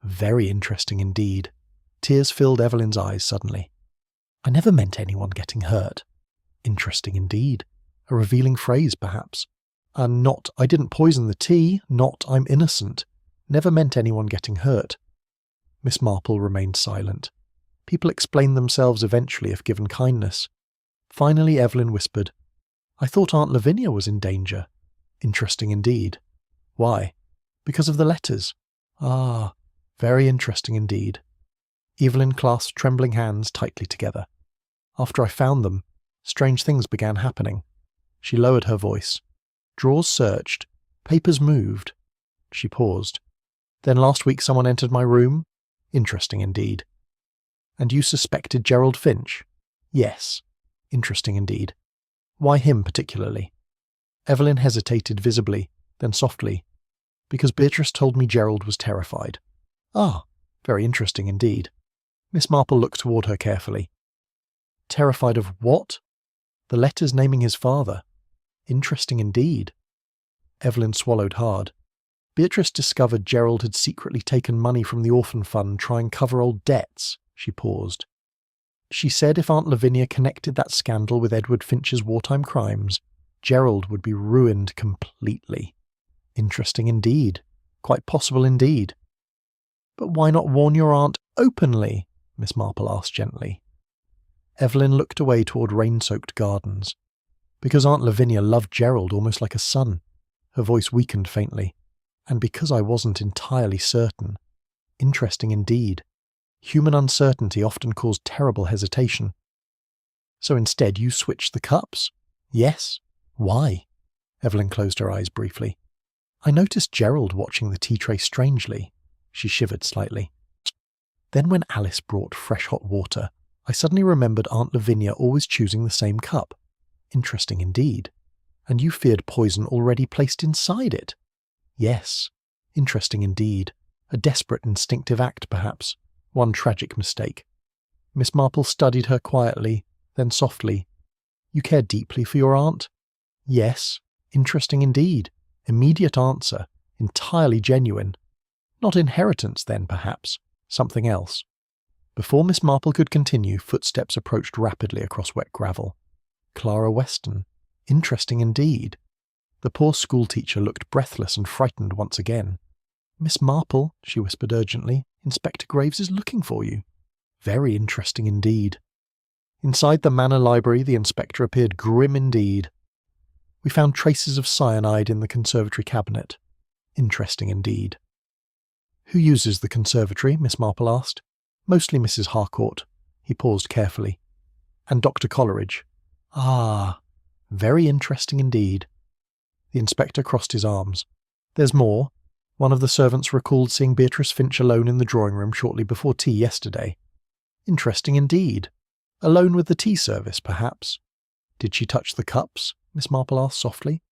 "Very interesting indeed." Tears filled Evelyn's eyes suddenly. "I never meant anyone getting hurt." "Interesting indeed." A revealing phrase, perhaps. Not, "I didn't poison the tea," not, "I'm innocent." Never meant anyone getting hurt. Miss Marple remained silent. People explained themselves eventually if given kindness. Finally Evelyn whispered, "I thought Aunt Lavinia was in danger." "Interesting indeed." "Why?" "Because of the letters." "Ah, very interesting indeed." Evelyn clasped trembling hands tightly together. "After I found them, strange things began happening." She lowered her voice. "Drawers searched. Papers moved." She paused. "Then last week someone entered my room." "Interesting indeed." "And you suspected Gerald Finch?" "Yes." "Interesting indeed." "Why him particularly?" Evelyn hesitated visibly, then softly. "Because Beatrice told me Gerald was terrified." "Ah, very interesting indeed." Miss Marple looked toward her carefully. "Terrified of what?" "The letters naming his father." "Interesting indeed." Evelyn swallowed hard. "Beatrice discovered Gerald had secretly taken money from the orphan fund trying to cover old debts." She paused. "She said if Aunt Lavinia connected that scandal with Edward Finch's wartime crimes, Gerald would be ruined completely." "Interesting indeed. Quite possible indeed." "But why not warn your aunt openly?" Miss Marple asked gently. Evelyn looked away toward rain-soaked gardens. "Because Aunt Lavinia loved Gerald almost like a son." Her voice weakened faintly. "And because I wasn't entirely certain." Interesting indeed. Human uncertainty often caused terrible hesitation. "So instead you switched the cups?" "Yes." "Why?" Evelyn closed her eyes briefly. "I noticed Gerald watching the tea tray strangely." She shivered slightly. "Then when Alice brought fresh hot water, I suddenly remembered Aunt Lavinia always choosing the same cup." "Interesting indeed." "And you feared poison already placed inside it?" "Yes." "Interesting indeed. A desperate instinctive act, perhaps. One tragic mistake." Miss Marple studied her quietly, then softly. "You care deeply for your aunt?" "Yes." "Interesting indeed. Immediate answer. Entirely genuine. Not inheritance then, perhaps. Something else." Before Miss Marple could continue, footsteps approached rapidly across wet gravel. Clara Weston. Interesting indeed. The poor schoolteacher looked breathless and frightened once again. "Miss Marple," she whispered urgently, "Inspector Graves is looking for you." "Very interesting indeed." Inside the manor library, the inspector appeared grim indeed. "We found traces of cyanide in the conservatory cabinet." "Interesting indeed." "Who uses the conservatory?" Miss Marple asked. "Mostly Mrs. Harcourt." He paused carefully. "And Dr. Coleridge." "Ah, very interesting indeed." The inspector crossed his arms. "There's more. One of the servants recalled seeing Beatrice Finch alone in the drawing room shortly before tea yesterday." "Interesting indeed. Alone with the tea service, perhaps." "Did she touch the cups?" Miss Marple asked softly.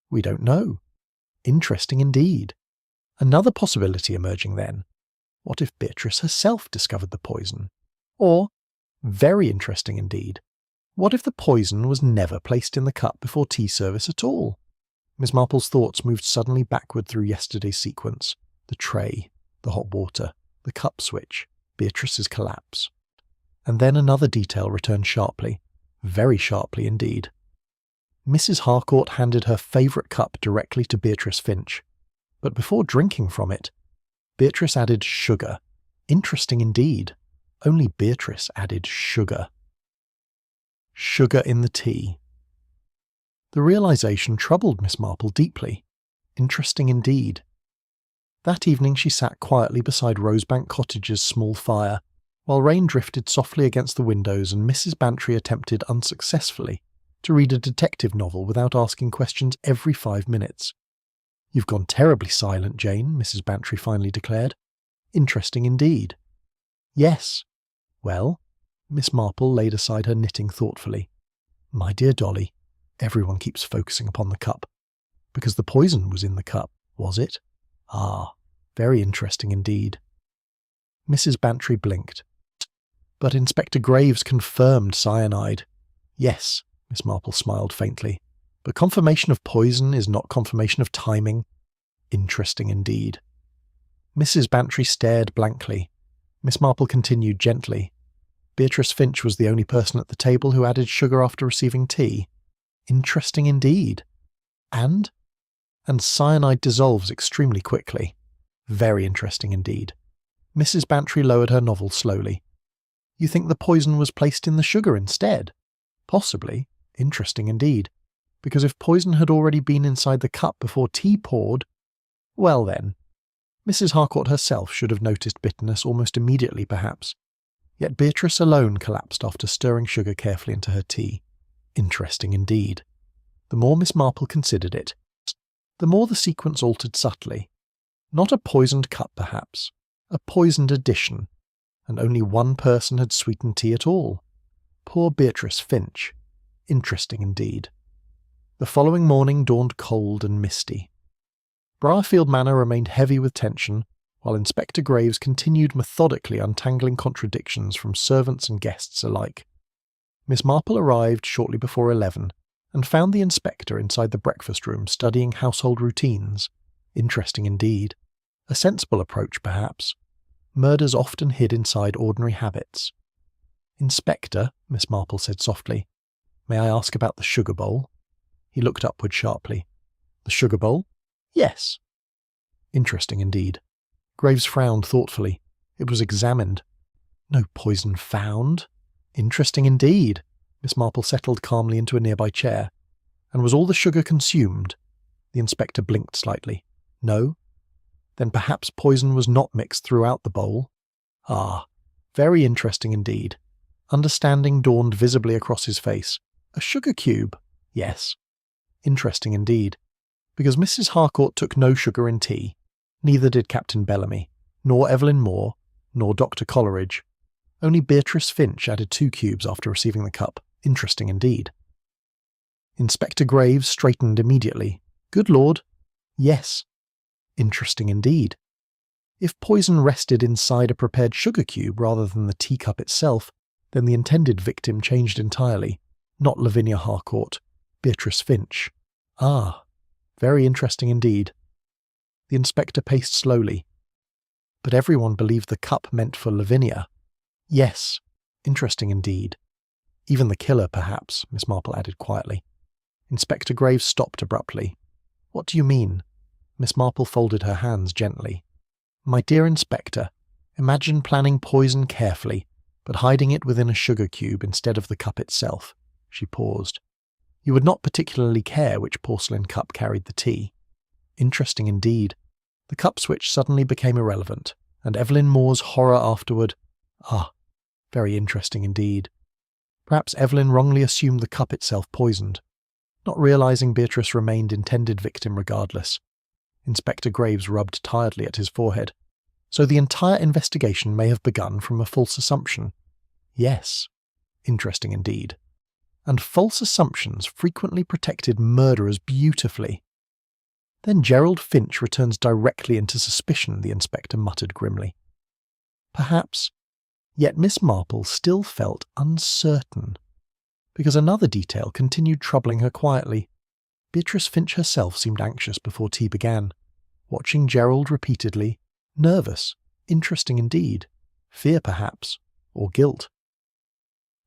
"We don't know." "Interesting indeed." Another possibility emerging then. What if Beatrice herself discovered the poison? Or, very interesting indeed, what if the poison was never placed in the cup before tea service at all? Miss Marple's thoughts moved suddenly backward through yesterday's sequence. The tray, the hot water, the cup switch, Beatrice's collapse. And then another detail returned sharply, very sharply indeed. Mrs. Harcourt handed her favourite cup directly to Beatrice Finch. But before drinking from it, Beatrice added sugar. Interesting indeed. Only Beatrice added sugar. Sugar in the tea. The realization troubled Miss Marple deeply. Interesting indeed. That evening she sat quietly beside Rosebank Cottage's small fire, while rain drifted softly against the windows and Mrs. Bantry attempted unsuccessfully to read a detective novel without asking questions every 5 minutes. "You've gone terribly silent, Jane," Mrs. Bantry finally declared. "Interesting indeed." "Yes." "Well?" Miss Marple laid aside her knitting thoughtfully. "My dear Dolly, everyone keeps focusing upon the cup. Because the poison was in the cup, was it? Ah, very interesting indeed." Mrs. Bantry blinked. "But Inspector Graves confirmed cyanide." "Yes," Miss Marple smiled faintly. "But confirmation of poison is not confirmation of timing. Interesting indeed." Mrs. Bantry stared blankly. Miss Marple continued gently. "Beatrice Finch was the only person at the table who added sugar after receiving tea. Interesting indeed. And cyanide dissolves extremely quickly. Very interesting indeed." Mrs. Bantry lowered her novel slowly. "You think the poison was placed in the sugar instead?" "Possibly. Interesting indeed. Because if poison had already been inside the cup before tea poured, well then." Mrs. Harcourt herself should have noticed bitterness almost immediately, perhaps. Yet Beatrice alone collapsed after stirring sugar carefully into her tea. Interesting indeed. The more Miss Marple considered it, the more the sequence altered subtly. Not a poisoned cup, perhaps. A poisoned addition. And only one person had sweetened tea at all. Poor Beatrice Finch. Interesting indeed. The following morning dawned cold and misty. Briarfield Manor remained heavy with tension, while Inspector Graves continued methodically untangling contradictions from servants and guests alike. Miss Marple arrived shortly before 11, and found the inspector inside the breakfast room studying household routines. Interesting indeed. A sensible approach, perhaps. Murders often hid inside ordinary habits. "Inspector," Miss Marple said softly, "may I ask about the sugar bowl?" He looked upward sharply. "The sugar bowl?" "Yes." Interesting indeed. Graves frowned thoughtfully. It was examined. No poison found. Interesting indeed. Miss Marple settled calmly into a nearby chair. "And was all the sugar consumed?" The inspector blinked slightly. "No." "Then perhaps poison was not mixed throughout the bowl." "Ah, very interesting indeed." Understanding dawned visibly across his face. "A sugar cube?" "Yes." "Interesting indeed. Because Mrs. Harcourt took no sugar in tea. Neither did Captain Bellamy, nor Evelyn Moore, nor Dr. Coleridge. Only Beatrice Finch added 2 cubes after receiving the cup. Interesting indeed." Inspector Graves straightened immediately. "Good Lord. Yes." Interesting indeed. If poison rested inside a prepared sugar cube rather than the teacup itself, then the intended victim changed entirely. Not Lavinia Harcourt. Beatrice Finch. Ah, very interesting indeed. The inspector paced slowly. "But everyone believed the cup meant for Lavinia." "Yes. Interesting indeed. Even the killer, perhaps," Miss Marple added quietly. Inspector Graves stopped abruptly. "What do you mean?" Miss Marple folded her hands gently. "My dear Inspector, imagine planning poison carefully, but hiding it within a sugar cube instead of the cup itself." She paused. "You would not particularly care which porcelain cup carried the tea." Interesting indeed. The cup switch suddenly became irrelevant, and Evelyn Moore's horror afterward. Ah, very interesting indeed. Perhaps Evelyn wrongly assumed the cup itself poisoned, not realizing Beatrice remained intended victim regardless. Inspector Graves rubbed tiredly at his forehead. "So the entire investigation may have begun from a false assumption." "Yes." Interesting indeed. And false assumptions frequently protected murderers beautifully. "Then Gerald Finch returns directly into suspicion," the inspector muttered grimly. "Perhaps." Yet Miss Marple still felt uncertain, because another detail continued troubling her quietly. Beatrice Finch herself seemed anxious before tea began, watching Gerald repeatedly, nervous, interesting indeed, fear perhaps, or guilt.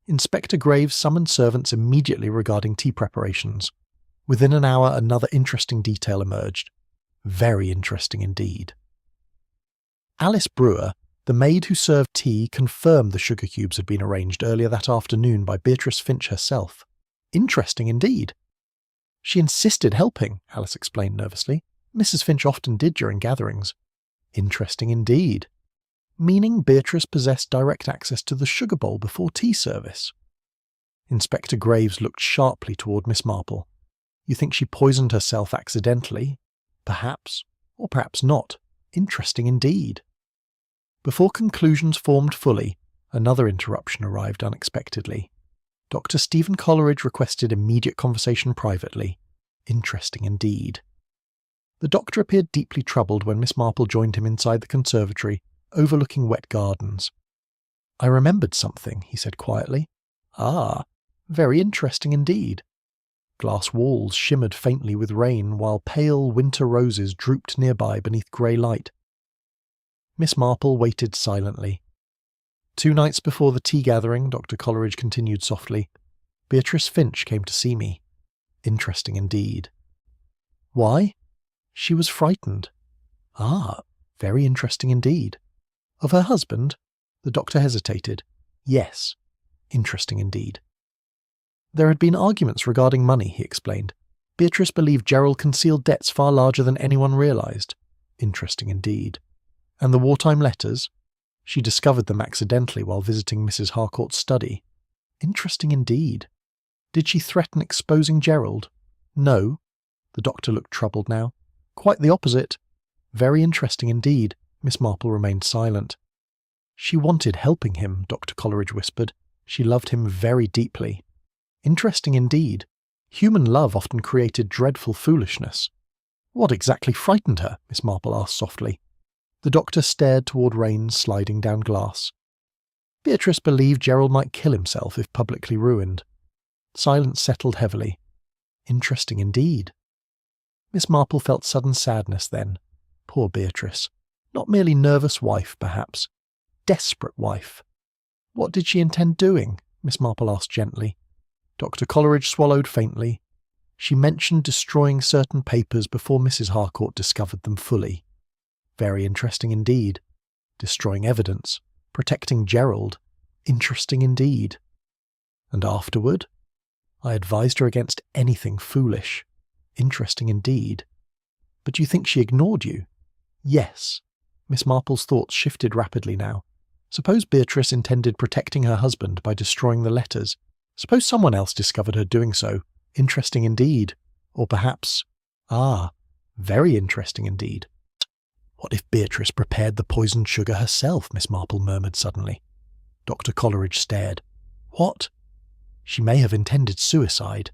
Inspector Graves summoned servants immediately regarding tea preparations. Within an hour another interesting detail emerged. Very interesting indeed. Alice Brewer, the maid who served tea, confirmed the sugar cubes had been arranged earlier that afternoon by Beatrice Finch herself. Interesting indeed. "She insisted helping," Alice explained nervously. "Mrs. Finch often did during gatherings." Interesting indeed. Meaning Beatrice possessed direct access to the sugar bowl before tea service. Inspector Graves looked sharply toward Miss Marple. You think she poisoned herself accidentally? Perhaps, or perhaps not. Interesting indeed. Before conclusions formed fully, another interruption arrived unexpectedly. Dr. Stephen Coleridge requested immediate conversation privately. Interesting indeed. The doctor appeared deeply troubled when Miss Marple joined him inside the conservatory, overlooking wet gardens. I remembered something, he said quietly. Ah, very interesting indeed. Glass walls shimmered faintly with rain, while pale winter roses drooped nearby beneath grey light. Miss Marple waited silently. 2 nights before the tea gathering, Dr. Coleridge continued softly, Beatrice Finch came to see me. Interesting indeed. Why? She was frightened. Ah, very interesting indeed. Of her husband? The doctor hesitated. Yes. Interesting indeed. There had been arguments regarding money, he explained. Beatrice believed Gerald concealed debts far larger than anyone realised. Interesting indeed. And the wartime letters? She discovered them accidentally while visiting Mrs. Harcourt's study. Interesting indeed. Did she threaten exposing Gerald? No. The doctor looked troubled now. Quite the opposite. Very interesting indeed. Miss Marple remained silent. She wanted helping him, Dr. Coleridge whispered. She loved him very deeply. Interesting indeed. Human love often created dreadful foolishness. What exactly frightened her? Miss Marple asked softly. The doctor stared toward rain sliding down glass. Beatrice believed Gerald might kill himself if publicly ruined. Silence settled heavily. Interesting indeed. Miss Marple felt sudden sadness then. Poor Beatrice. Not merely nervous wife, perhaps. Desperate wife. What did she intend doing? Miss Marple asked gently. Dr. Coleridge swallowed faintly. She mentioned destroying certain papers before Mrs. Harcourt discovered them fully. Very interesting indeed. Destroying evidence. Protecting Gerald. Interesting indeed. And afterward? I advised her against anything foolish. Interesting indeed. But you think she ignored you? Yes. Miss Marple's thoughts shifted rapidly now. Suppose Beatrice intended protecting her husband by destroying the letters. Suppose someone else discovered her doing so. Interesting indeed. Or perhaps... very interesting indeed. What if Beatrice prepared the poisoned sugar herself? Miss Marple murmured suddenly. Dr. Coleridge stared. What? She may have intended suicide.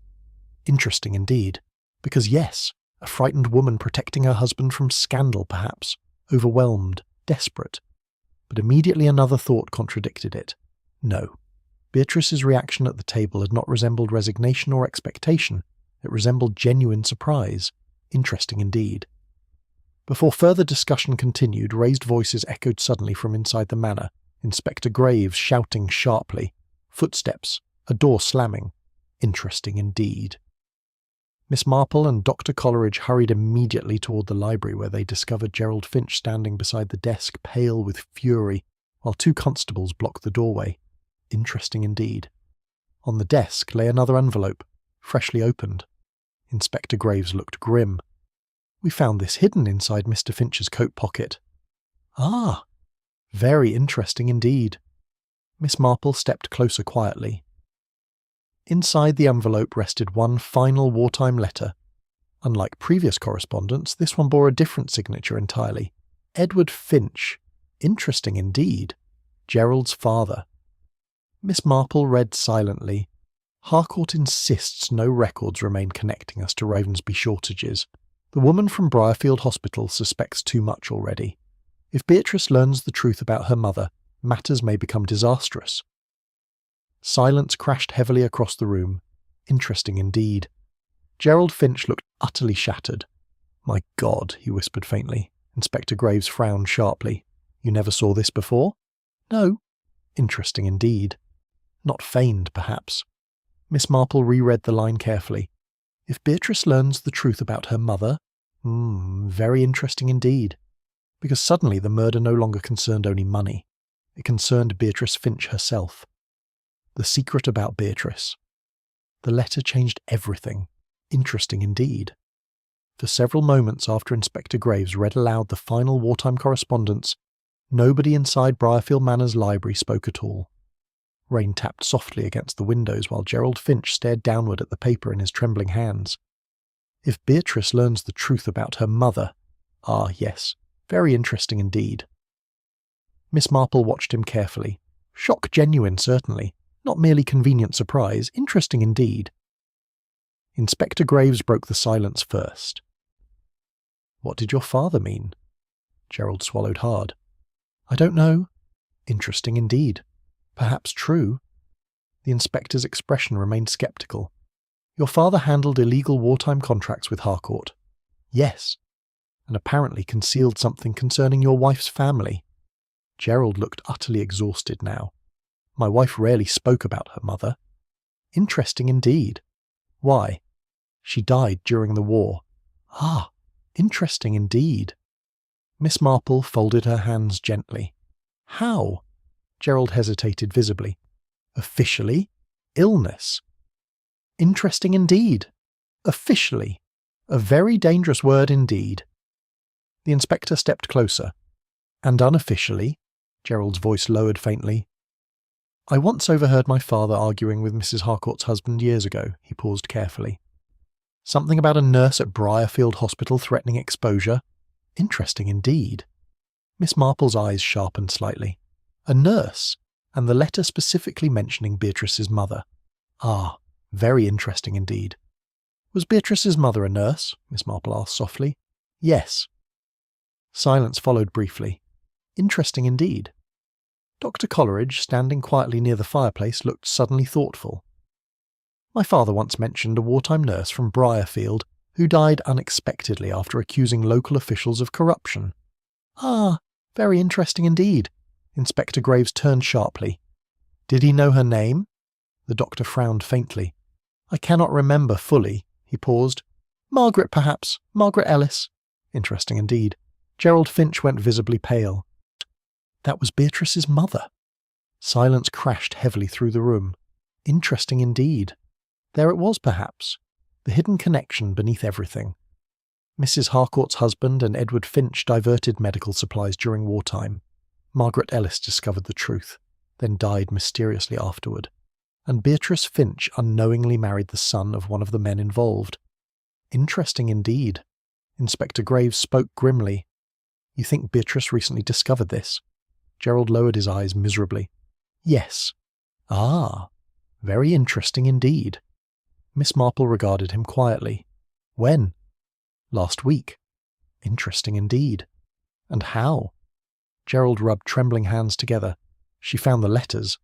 Interesting indeed. Because yes, a frightened woman protecting her husband from scandal perhaps. Overwhelmed. Desperate. But immediately another thought contradicted it. No. Beatrice's reaction at the table had not resembled resignation or expectation. It resembled genuine surprise. Interesting indeed. Before further discussion continued, raised voices echoed suddenly from inside the manor, Inspector Graves shouting sharply, footsteps, a door slamming. Interesting indeed. Miss Marple and Dr. Coleridge hurried immediately toward the library where they discovered Gerald Finch standing beside the desk, pale with fury, while 2 constables blocked the doorway. Interesting indeed. On the desk lay another envelope, freshly opened. Inspector Graves looked grim. We found this hidden inside Mr. Finch's coat pocket. Ah, very interesting indeed. Miss Marple stepped closer quietly. Inside the envelope rested one final wartime letter. Unlike previous correspondence, this one bore a different signature entirely. Edward Finch. Interesting indeed. Gerald's father. Miss Marple read silently. Harcourt insists no records remain connecting us to Ravensby shortages. The woman from Briarfield Hospital suspects too much already. If Beatrice learns the truth about her mother, matters may become disastrous. Silence crashed heavily across the room. Interesting indeed. Gerald Finch looked utterly shattered. My God, he whispered faintly. Inspector Graves frowned sharply. You never saw this before? No. Interesting indeed. Not feigned, perhaps. Miss Marple reread the line carefully. If Beatrice learns the truth about her mother, very interesting indeed. Because suddenly the murder no longer concerned only money. It concerned Beatrice Finch herself. The secret about Beatrice. The letter changed everything. Interesting indeed. For several moments after Inspector Graves read aloud the final wartime correspondence, nobody inside Briarfield Manor's library spoke at all. Rain tapped softly against the windows while Gerald Finch stared downward at the paper in his trembling hands. If Beatrice learns the truth about her mother... Ah, yes, very interesting indeed. Miss Marple watched him carefully. Shock genuine, certainly. Not merely convenient surprise. Interesting indeed. Inspector Graves broke the silence first. What did your father mean? Gerald swallowed hard. I don't know. Interesting indeed. Perhaps true. The inspector's expression remained sceptical. Your father handled illegal wartime contracts with Harcourt. Yes. And apparently concealed something concerning your wife's family. Gerald looked utterly exhausted now. My wife rarely spoke about her mother. Interesting indeed. Why? She died during the war. Ah, interesting indeed. Miss Marple folded her hands gently. How? Gerald hesitated visibly. Officially? Illness. Interesting indeed. Officially. A very dangerous word indeed. The inspector stepped closer. And unofficially? Gerald's voice lowered faintly. I once overheard my father arguing with Mrs. Harcourt's husband years ago. He paused carefully. Something about a nurse at Briarfield Hospital threatening exposure. Interesting indeed. Miss Marple's eyes sharpened slightly. A nurse, and the letter specifically mentioning Beatrice's mother. Ah, very interesting indeed. Was Beatrice's mother a nurse? Miss Marple asked softly. Yes. Silence followed briefly. Interesting indeed. Dr. Coleridge, standing quietly near the fireplace, looked suddenly thoughtful. My father once mentioned a wartime nurse from Briarfield who died unexpectedly after accusing local officials of corruption. Ah, very interesting indeed. Inspector Graves turned sharply. Did he know her name? The doctor frowned faintly. I cannot remember fully. He paused. Margaret, perhaps. Margaret Ellis. Interesting indeed. Gerald Finch went visibly pale. That was Beatrice's mother. Silence crashed heavily through the room. Interesting indeed. There it was, perhaps. The hidden connection beneath everything. Mrs. Harcourt's husband and Edward Finch diverted medical supplies during wartime. Margaret Ellis discovered the truth, then died mysteriously afterward. And Beatrice Finch unknowingly married the son of one of the men involved. Interesting indeed. Inspector Graves spoke grimly. You think Beatrice recently discovered this? Gerald lowered his eyes miserably. Yes. Ah, very interesting indeed. Miss Marple regarded him quietly. When? Last week. Interesting indeed. And how? Gerald rubbed trembling hands together. She found the letters.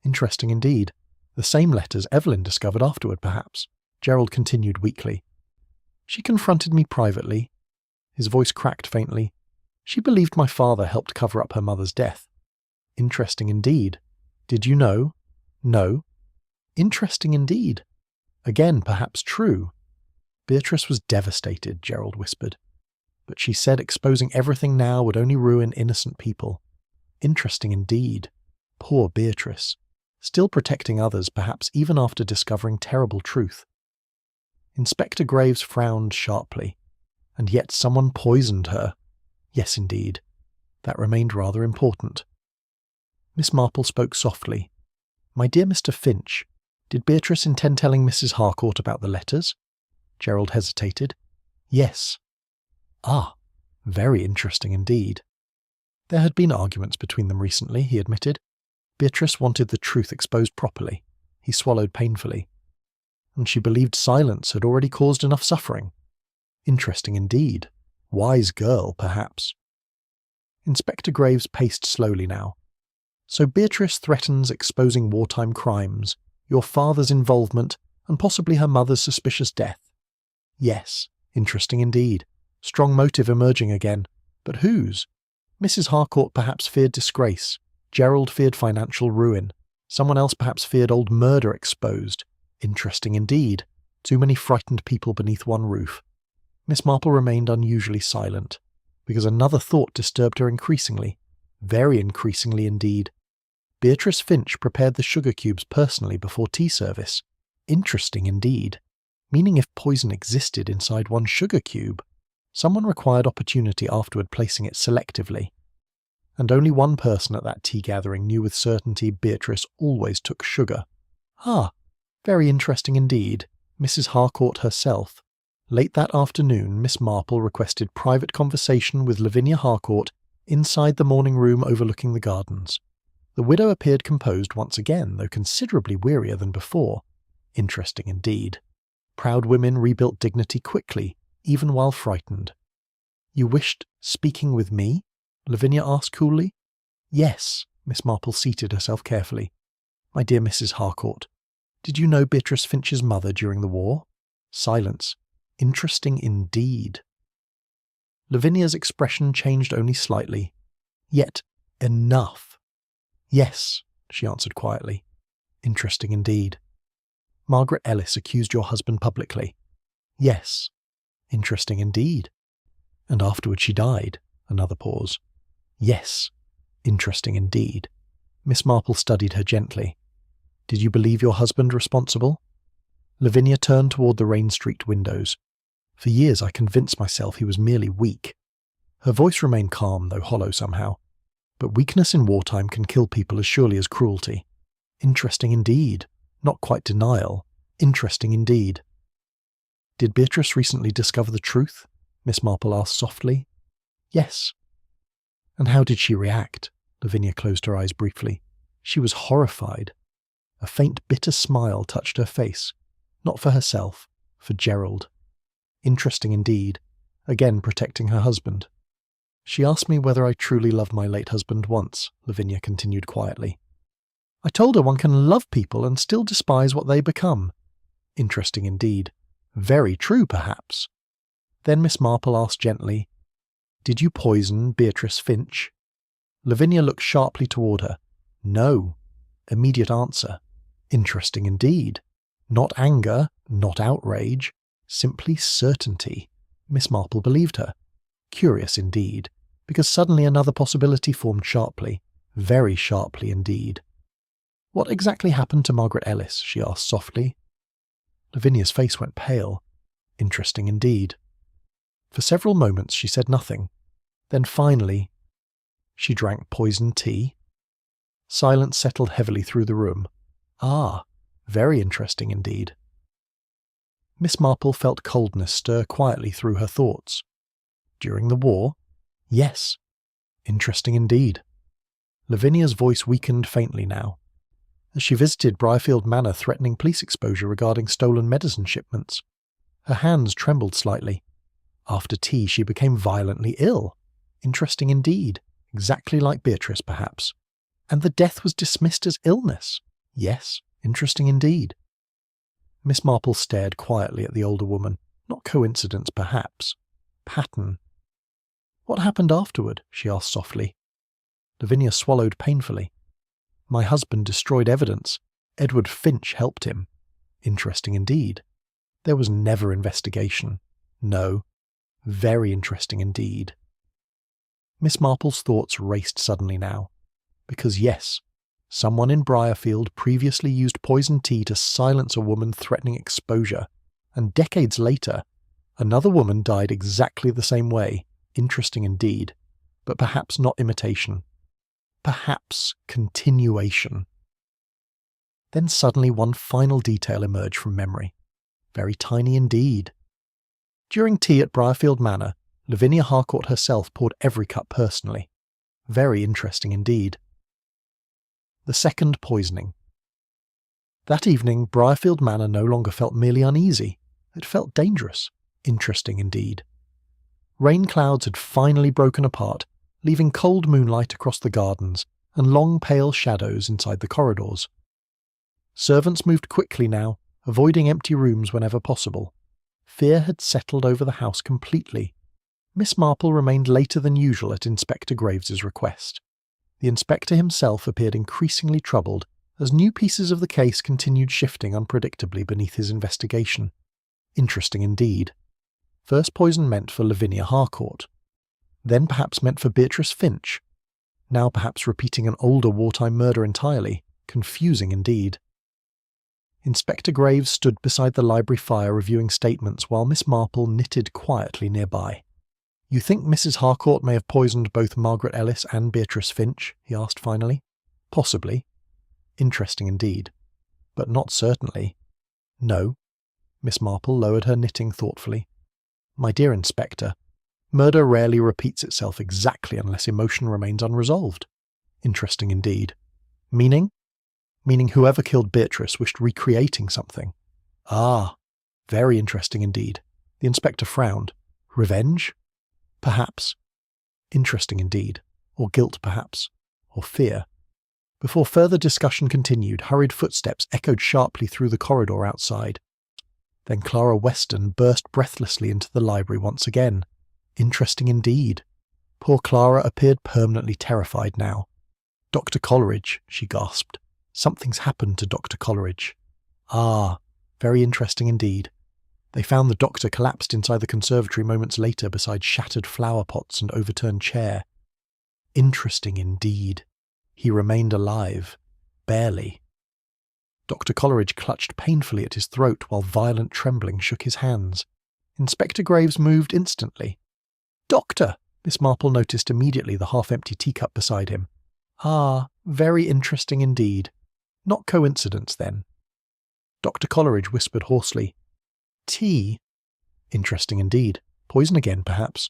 Interesting indeed. The same letters Evelyn discovered afterward, perhaps. Gerald continued weakly. She confronted me privately. His voice cracked faintly. She believed my father helped cover up her mother's death. Interesting indeed. Did you know? No. Interesting indeed. Again, perhaps true. Beatrice was devastated, Gerald whispered. But she said exposing everything now would only ruin innocent people. Interesting indeed. Poor Beatrice. Still protecting others, perhaps even after discovering terrible truth. Inspector Graves frowned sharply. And yet someone poisoned her. Yes, indeed. That remained rather important. Miss Marple spoke softly. My dear Mr. Finch, did Beatrice intend telling Mrs. Harcourt about the letters? Gerald hesitated. Yes. Ah, very interesting indeed. There had been arguments between them recently, he admitted. Beatrice wanted the truth exposed properly. He swallowed painfully. And she believed silence had already caused enough suffering. Interesting indeed. Wise girl, perhaps. Inspector Graves paced slowly now. So Beatrice threatens exposing wartime crimes, your father's involvement, and possibly her mother's suspicious death. Yes, interesting indeed. Strong motive emerging again. But whose? Mrs. Harcourt perhaps feared disgrace. Gerald feared financial ruin. Someone else perhaps feared old murder exposed. Interesting indeed. Too many frightened people beneath one roof. Miss Marple remained unusually silent, because another thought disturbed her increasingly. Very increasingly indeed. Beatrice Finch prepared the sugar cubes personally before tea service. Interesting indeed. meaning if poison existed inside one sugar cube, someone required opportunity afterward placing it selectively. And only one person at that tea gathering knew with certainty Beatrice always took sugar. Ah, very interesting indeed. Mrs. Harcourt herself. Late that afternoon, Miss Marple requested private conversation with Lavinia Harcourt inside the morning room overlooking the gardens. The widow appeared composed once again, though considerably wearier than before. Interesting indeed. Proud women rebuilt dignity quickly, even while frightened. "You wished speaking with me?" Lavinia asked coolly. "Yes." Miss Marple seated herself carefully. "My dear Mrs. Harcourt, did you know Beatrice Finch's mother during the war?" Silence. Interesting indeed. Lavinia's expression changed only slightly. Yet, enough. "Yes," she answered quietly. "Interesting indeed." "Margaret Ellis accused your husband publicly?" "Yes." "Interesting indeed." "And afterward she died?" Another pause. "Yes." "Interesting indeed." Miss Marple studied her gently. "Did you believe your husband responsible?" Lavinia turned toward the rain-streaked windows. "For years I convinced myself he was merely weak." Her voice remained calm, though hollow somehow. "But weakness in wartime can kill people as surely as cruelty." "Interesting indeed." Not quite denial. "Interesting indeed." "Did Beatrice recently discover the truth?" Miss Marple asked softly. "Yes." "And how did she react?" Lavinia closed her eyes briefly. "She was horrified." A faint bitter smile touched her face. Not for herself, for Gerald. Interesting indeed. Again protecting her husband. "She asked me whether I truly loved my late husband once," Lavinia continued quietly. "I told her one can love people and still despise what they become." Interesting indeed. Very true, perhaps. Then Miss Marple asked gently, "Did you poison Beatrice Finch?" Lavinia looked sharply toward her. "No." Immediate answer. Interesting indeed. Not anger, not outrage, simply certainty. Miss Marple believed her. Curious indeed, because suddenly another possibility formed sharply, very sharply indeed. "What exactly happened to Margaret Ellis?" she asked softly. Lavinia's face went pale. Interesting indeed. For several moments she said nothing. Then finally, "She drank poisoned tea." Silence settled heavily through the room. Ah, very interesting indeed. Miss Marple felt coldness stir quietly through her thoughts. During the war? Yes. Interesting indeed. Lavinia's voice weakened faintly now. As she visited Briarfield Manor threatening police exposure regarding stolen medicine shipments. Her hands trembled slightly. After tea she became violently ill. Interesting indeed. Exactly like Beatrice, perhaps. And the death was dismissed as illness. Yes, interesting indeed. Miss Marple stared quietly at the older woman. Not coincidence, perhaps. Pattern. "What happened afterward?" she asked softly. Lavinia swallowed painfully. "My husband destroyed evidence. Edward Finch helped him." Interesting indeed. There was never investigation. No. Very interesting indeed. Miss Marple's thoughts raced suddenly now. Because yes, someone in Briarfield previously used poisoned tea to silence a woman threatening exposure, and decades later, another woman died exactly the same way. Interesting indeed. But perhaps not imitation. Perhaps continuation. Then suddenly one final detail emerged from memory. Very tiny indeed. During tea at Briarfield Manor, Lavinia Harcourt herself poured every cup personally. Very interesting indeed. The second poisoning. That evening, Briarfield Manor no longer felt merely uneasy. It felt dangerous. Interesting indeed. Rain clouds had finally broken apart, leaving cold moonlight across the gardens and long pale shadows inside the corridors. Servants moved quickly now, avoiding empty rooms whenever possible. Fear had settled over the house completely. Miss Marple remained later than usual at Inspector Graves's request. The inspector himself appeared increasingly troubled as new pieces of the case continued shifting unpredictably beneath his investigation. Interesting indeed. First poison meant for Lavinia Harcourt. Then perhaps meant for Beatrice Finch. Now perhaps repeating an older wartime murder entirely. Confusing indeed. Inspector Graves stood beside the library fire reviewing statements while Miss Marple knitted quietly nearby. "You think Mrs. Harcourt may have poisoned both Margaret Ellis and Beatrice Finch?" he asked finally. "Possibly. Interesting indeed. But not certainly." "No." Miss Marple lowered her knitting thoughtfully. "My dear Inspector, murder rarely repeats itself exactly unless emotion remains unresolved." "Interesting indeed. Meaning?" "Meaning whoever killed Beatrice wished recreating something." "Ah, very interesting indeed." The inspector frowned. "Revenge?" "Perhaps." "Interesting indeed. Or guilt, perhaps. Or fear." Before further discussion continued, hurried footsteps echoed sharply through the corridor outside. Then Clara Weston burst breathlessly into the library once again. Interesting indeed. Poor Clara appeared permanently terrified now. "Dr. Coleridge," she gasped. "Something's happened to Dr. Coleridge." "Ah, very interesting indeed." They found the doctor collapsed inside the conservatory moments later beside shattered flower pots and overturned chair. Interesting indeed. He remained alive. Barely. Dr. Coleridge clutched painfully at his throat while violent trembling shook his hands. Inspector Graves moved instantly. "Doctor!" Miss Marple noticed immediately the half-empty teacup beside him. "Ah, very interesting indeed. Not coincidence, then." Dr. Coleridge whispered hoarsely, "Tea? Interesting indeed. Poison again, perhaps."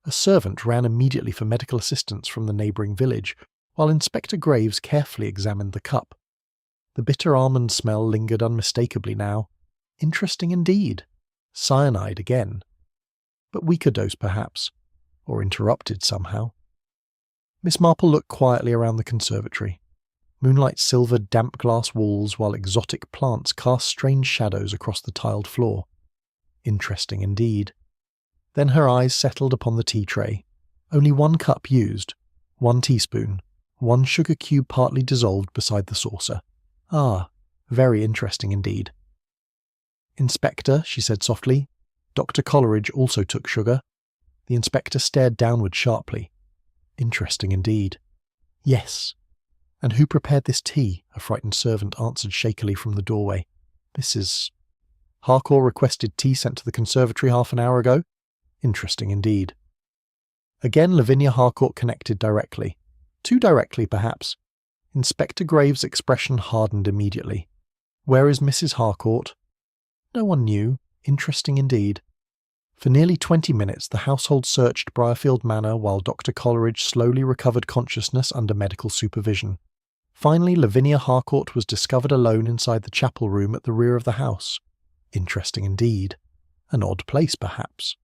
A servant ran immediately for medical assistance from the neighbouring village, while Inspector Graves carefully examined the cup. The bitter almond smell lingered unmistakably now. Interesting indeed. Cyanide again. But weaker dose, perhaps. Or interrupted somehow. Miss Marple looked quietly around the conservatory. Moonlight silvered damp glass walls while exotic plants cast strange shadows across the tiled floor. Interesting indeed. Then her eyes settled upon the tea tray. Only one cup used, 1 teaspoon, 1 sugar cube partly dissolved beside the saucer. Ah, very interesting indeed. "Inspector," she said softly, "Dr. Coleridge also took sugar." The inspector stared downward sharply. Interesting indeed. "Yes." "And who prepared this tea?" a frightened servant answered shakily from the doorway. "Mrs. Harcourt requested tea sent to the conservatory half an hour ago." Interesting indeed. Again Lavinia Harcourt connected directly. Too directly, perhaps. Inspector Graves' expression hardened immediately. "Where is Mrs. Harcourt?" No one knew. Interesting indeed. For nearly 20 minutes the household searched Briarfield Manor while Dr. Coleridge slowly recovered consciousness under medical supervision. Finally, Lavinia Harcourt was discovered alone inside the chapel room at the rear of the house. Interesting indeed. An odd place, perhaps.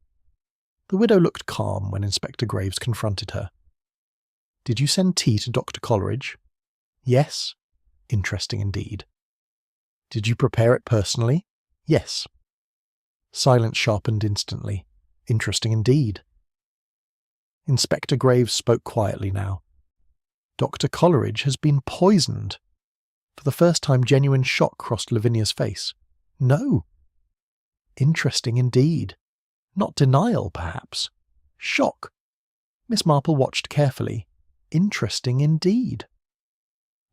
The widow looked calm when Inspector Graves confronted her. "Did you send tea to Dr. Coleridge?" "Yes." "Interesting indeed." "Did you prepare it personally?" "Yes." Silence sharpened instantly. "Interesting indeed." Inspector Graves spoke quietly now. "Dr. Coleridge has been poisoned." For the first time genuine shock crossed Lavinia's face. "No." "Interesting indeed." Not denial, perhaps. Shock. Miss Marple watched carefully. Interesting indeed.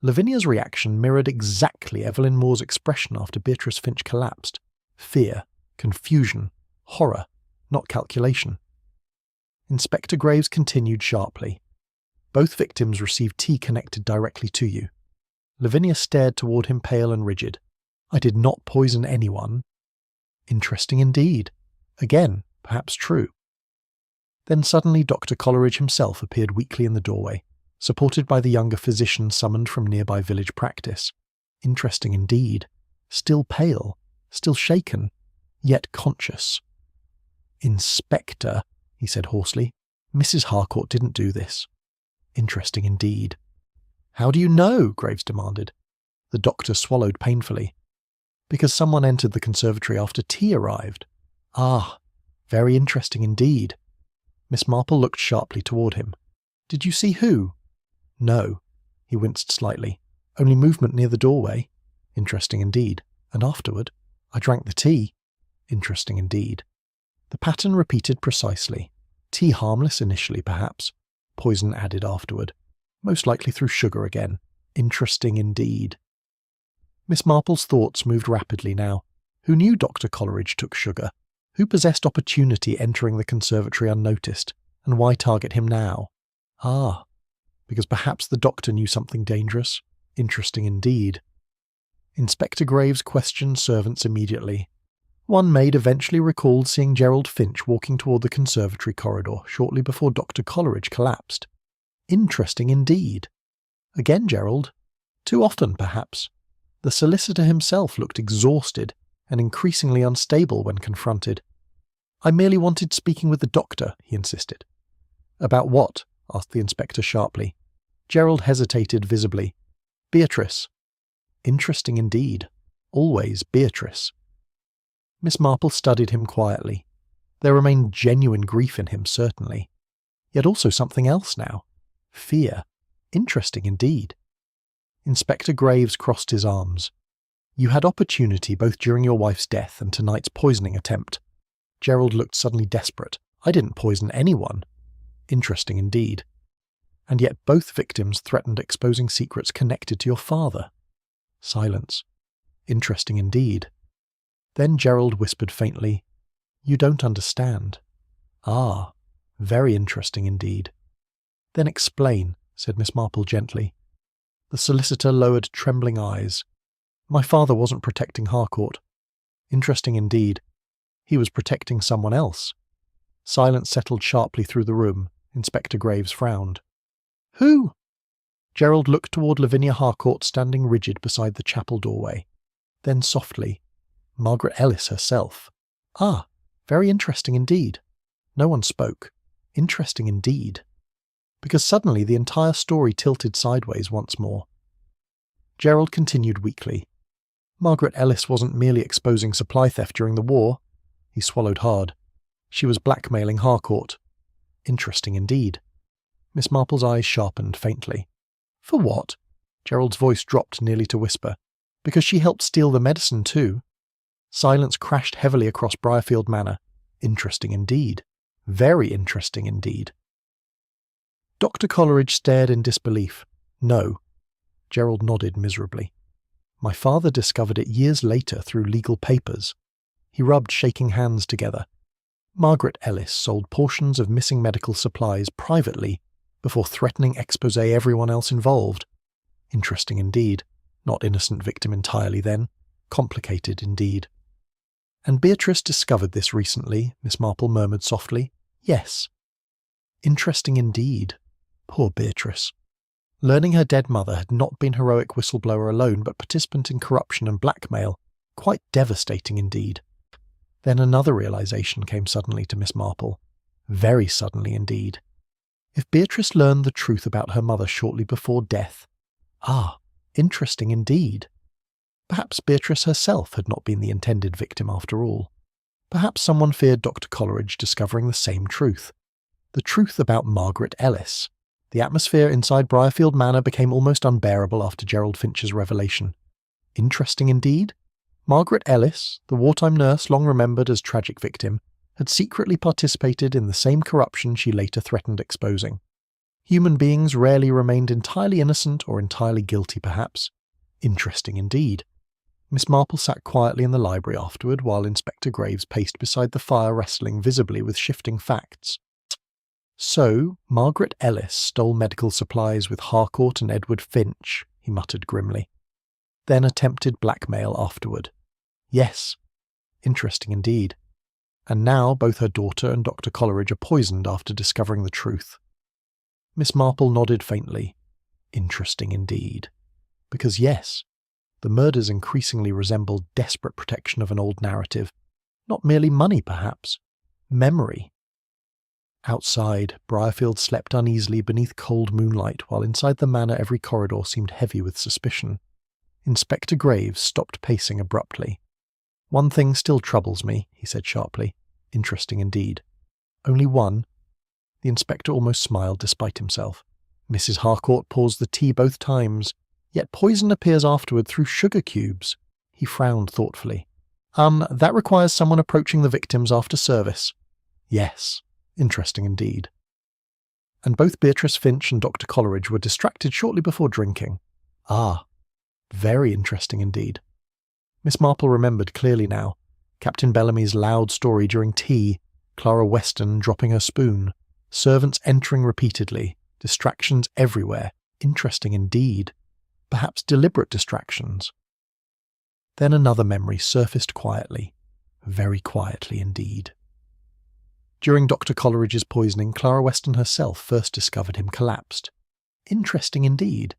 Lavinia's reaction mirrored exactly Evelyn Moore's expression after Beatrice Finch collapsed. Fear, confusion, horror, not calculation. Inspector Graves continued sharply. "Both victims received tea connected directly to you." Lavinia stared toward him pale and rigid. "I did not poison anyone." Interesting indeed. Again, perhaps true. Then suddenly Dr. Coleridge himself appeared weakly in the doorway, supported by the younger physician summoned from nearby village practice. Interesting indeed. Still pale, still shaken, yet conscious. "Inspector," he said hoarsely, "Mrs. Harcourt didn't do this." Interesting indeed. "How do you know?" Graves demanded. The doctor swallowed painfully. "Because someone entered the conservatory after tea arrived." "Ah, very interesting indeed." Miss Marple looked sharply toward him. "Did you see who?" "No." He winced slightly. "Only movement near the doorway." Interesting indeed. "And afterward, I drank the tea." Interesting indeed. The pattern repeated precisely. Tea harmless initially, perhaps. Poison added afterward. Most likely through sugar again. Interesting indeed. Miss Marple's thoughts moved rapidly now. Who knew Dr. Coleridge took sugar? Who possessed opportunity entering the conservatory unnoticed? And why target him now? Ah, because perhaps the doctor knew something dangerous. Interesting indeed. Inspector Graves questioned servants immediately. One maid eventually recalled seeing Gerald Finch walking toward the conservatory corridor shortly before Dr. Coleridge collapsed. Interesting indeed. Again, Gerald. Too often, perhaps. The solicitor himself looked exhausted and increasingly unstable when confronted. I merely wanted speaking with the doctor, he insisted. About what? Asked the inspector sharply. Gerald hesitated visibly. Beatrice. Interesting indeed. Always Beatrice. Miss Marple studied him quietly. There remained genuine grief in him, certainly. Yet also something else now. Fear. Interesting indeed. Inspector Graves crossed his arms. You had opportunity both during your wife's death and tonight's poisoning attempt. Gerald looked suddenly desperate. I didn't poison anyone. Interesting indeed. And yet both victims threatened exposing secrets connected to your father. Silence. Interesting indeed. Then Gerald whispered faintly, You don't understand. Ah, very interesting indeed. Then explain, said Miss Marple gently. The solicitor lowered trembling eyes. My father wasn't protecting Harcourt. Interesting indeed. He was protecting someone else. Silence settled sharply through the room. Inspector Graves frowned. Who? Gerald looked toward Lavinia Harcourt standing rigid beside the chapel doorway. Then softly, Margaret Ellis herself. Ah, very interesting indeed. No one spoke. Interesting indeed. Because suddenly the entire story tilted sideways once more. Gerald continued weakly. Margaret Ellis wasn't merely exposing supply theft during the war. He swallowed hard. She was blackmailing Harcourt. Interesting indeed. Miss Marple's eyes sharpened faintly. For what? Gerald's voice dropped nearly to whisper. Because she helped steal the medicine too. Silence crashed heavily across Briarfield Manor. Interesting indeed. Very interesting indeed. Dr. Coleridge stared in disbelief. No. Gerald nodded miserably. My father discovered it years later through legal papers. He rubbed shaking hands together. Margaret Ellis sold portions of missing medical supplies privately before threatening expose everyone else involved. Interesting indeed. Not innocent victim entirely then. Complicated indeed. And Beatrice discovered this recently, Miss Marple murmured softly. Yes. Interesting indeed. Poor Beatrice. Learning her dead mother had not been heroic whistleblower alone, but participant in corruption and blackmail. Quite devastating indeed. Then another realization came suddenly to Miss Marple. Very suddenly indeed. If Beatrice learned the truth about her mother shortly before death. Ah, interesting indeed. Perhaps Beatrice herself had not been the intended victim after all. Perhaps someone feared Dr. Coleridge discovering the same truth. The truth about Margaret Ellis. The atmosphere inside Briarfield Manor became almost unbearable after Gerald Finch's revelation. Interesting indeed. Margaret Ellis, the wartime nurse long remembered as tragic victim, had secretly participated in the same corruption she later threatened exposing. Human beings rarely remained entirely innocent or entirely guilty, perhaps. Interesting indeed. Miss Marple sat quietly in the library afterward while Inspector Graves paced beside the fire, wrestling visibly with shifting facts. So, Margaret Ellis stole medical supplies with Harcourt and Edward Finch, he muttered grimly. Then attempted blackmail afterward. Yes. Interesting indeed. And now both her daughter and Dr. Coleridge are poisoned after discovering the truth. Miss Marple nodded faintly. Interesting indeed. Because yes, the murders increasingly resembled desperate protection of an old narrative. Not merely money, perhaps. Memory. Outside, Briarfield slept uneasily beneath cold moonlight, while inside the manor every corridor seemed heavy with suspicion. Inspector Graves stopped pacing abruptly. One thing still troubles me, he said sharply. Interesting indeed. Only one? The inspector almost smiled despite himself. Mrs. Harcourt pours the tea both times, yet poison appears afterward through sugar cubes. He frowned thoughtfully. That requires someone approaching the victims after service. Yes. Interesting indeed. And both Beatrice Finch and Dr. Coleridge were distracted shortly before drinking. Ah. Very interesting indeed. Miss Marple remembered clearly now. Captain Bellamy's loud story during tea, Clara Weston dropping her spoon, servants entering repeatedly, distractions everywhere. Interesting indeed. Perhaps deliberate distractions. Then another memory surfaced quietly. Very quietly indeed. During Dr. Coleridge's poisoning, Clara Weston herself first discovered him collapsed. Interesting indeed.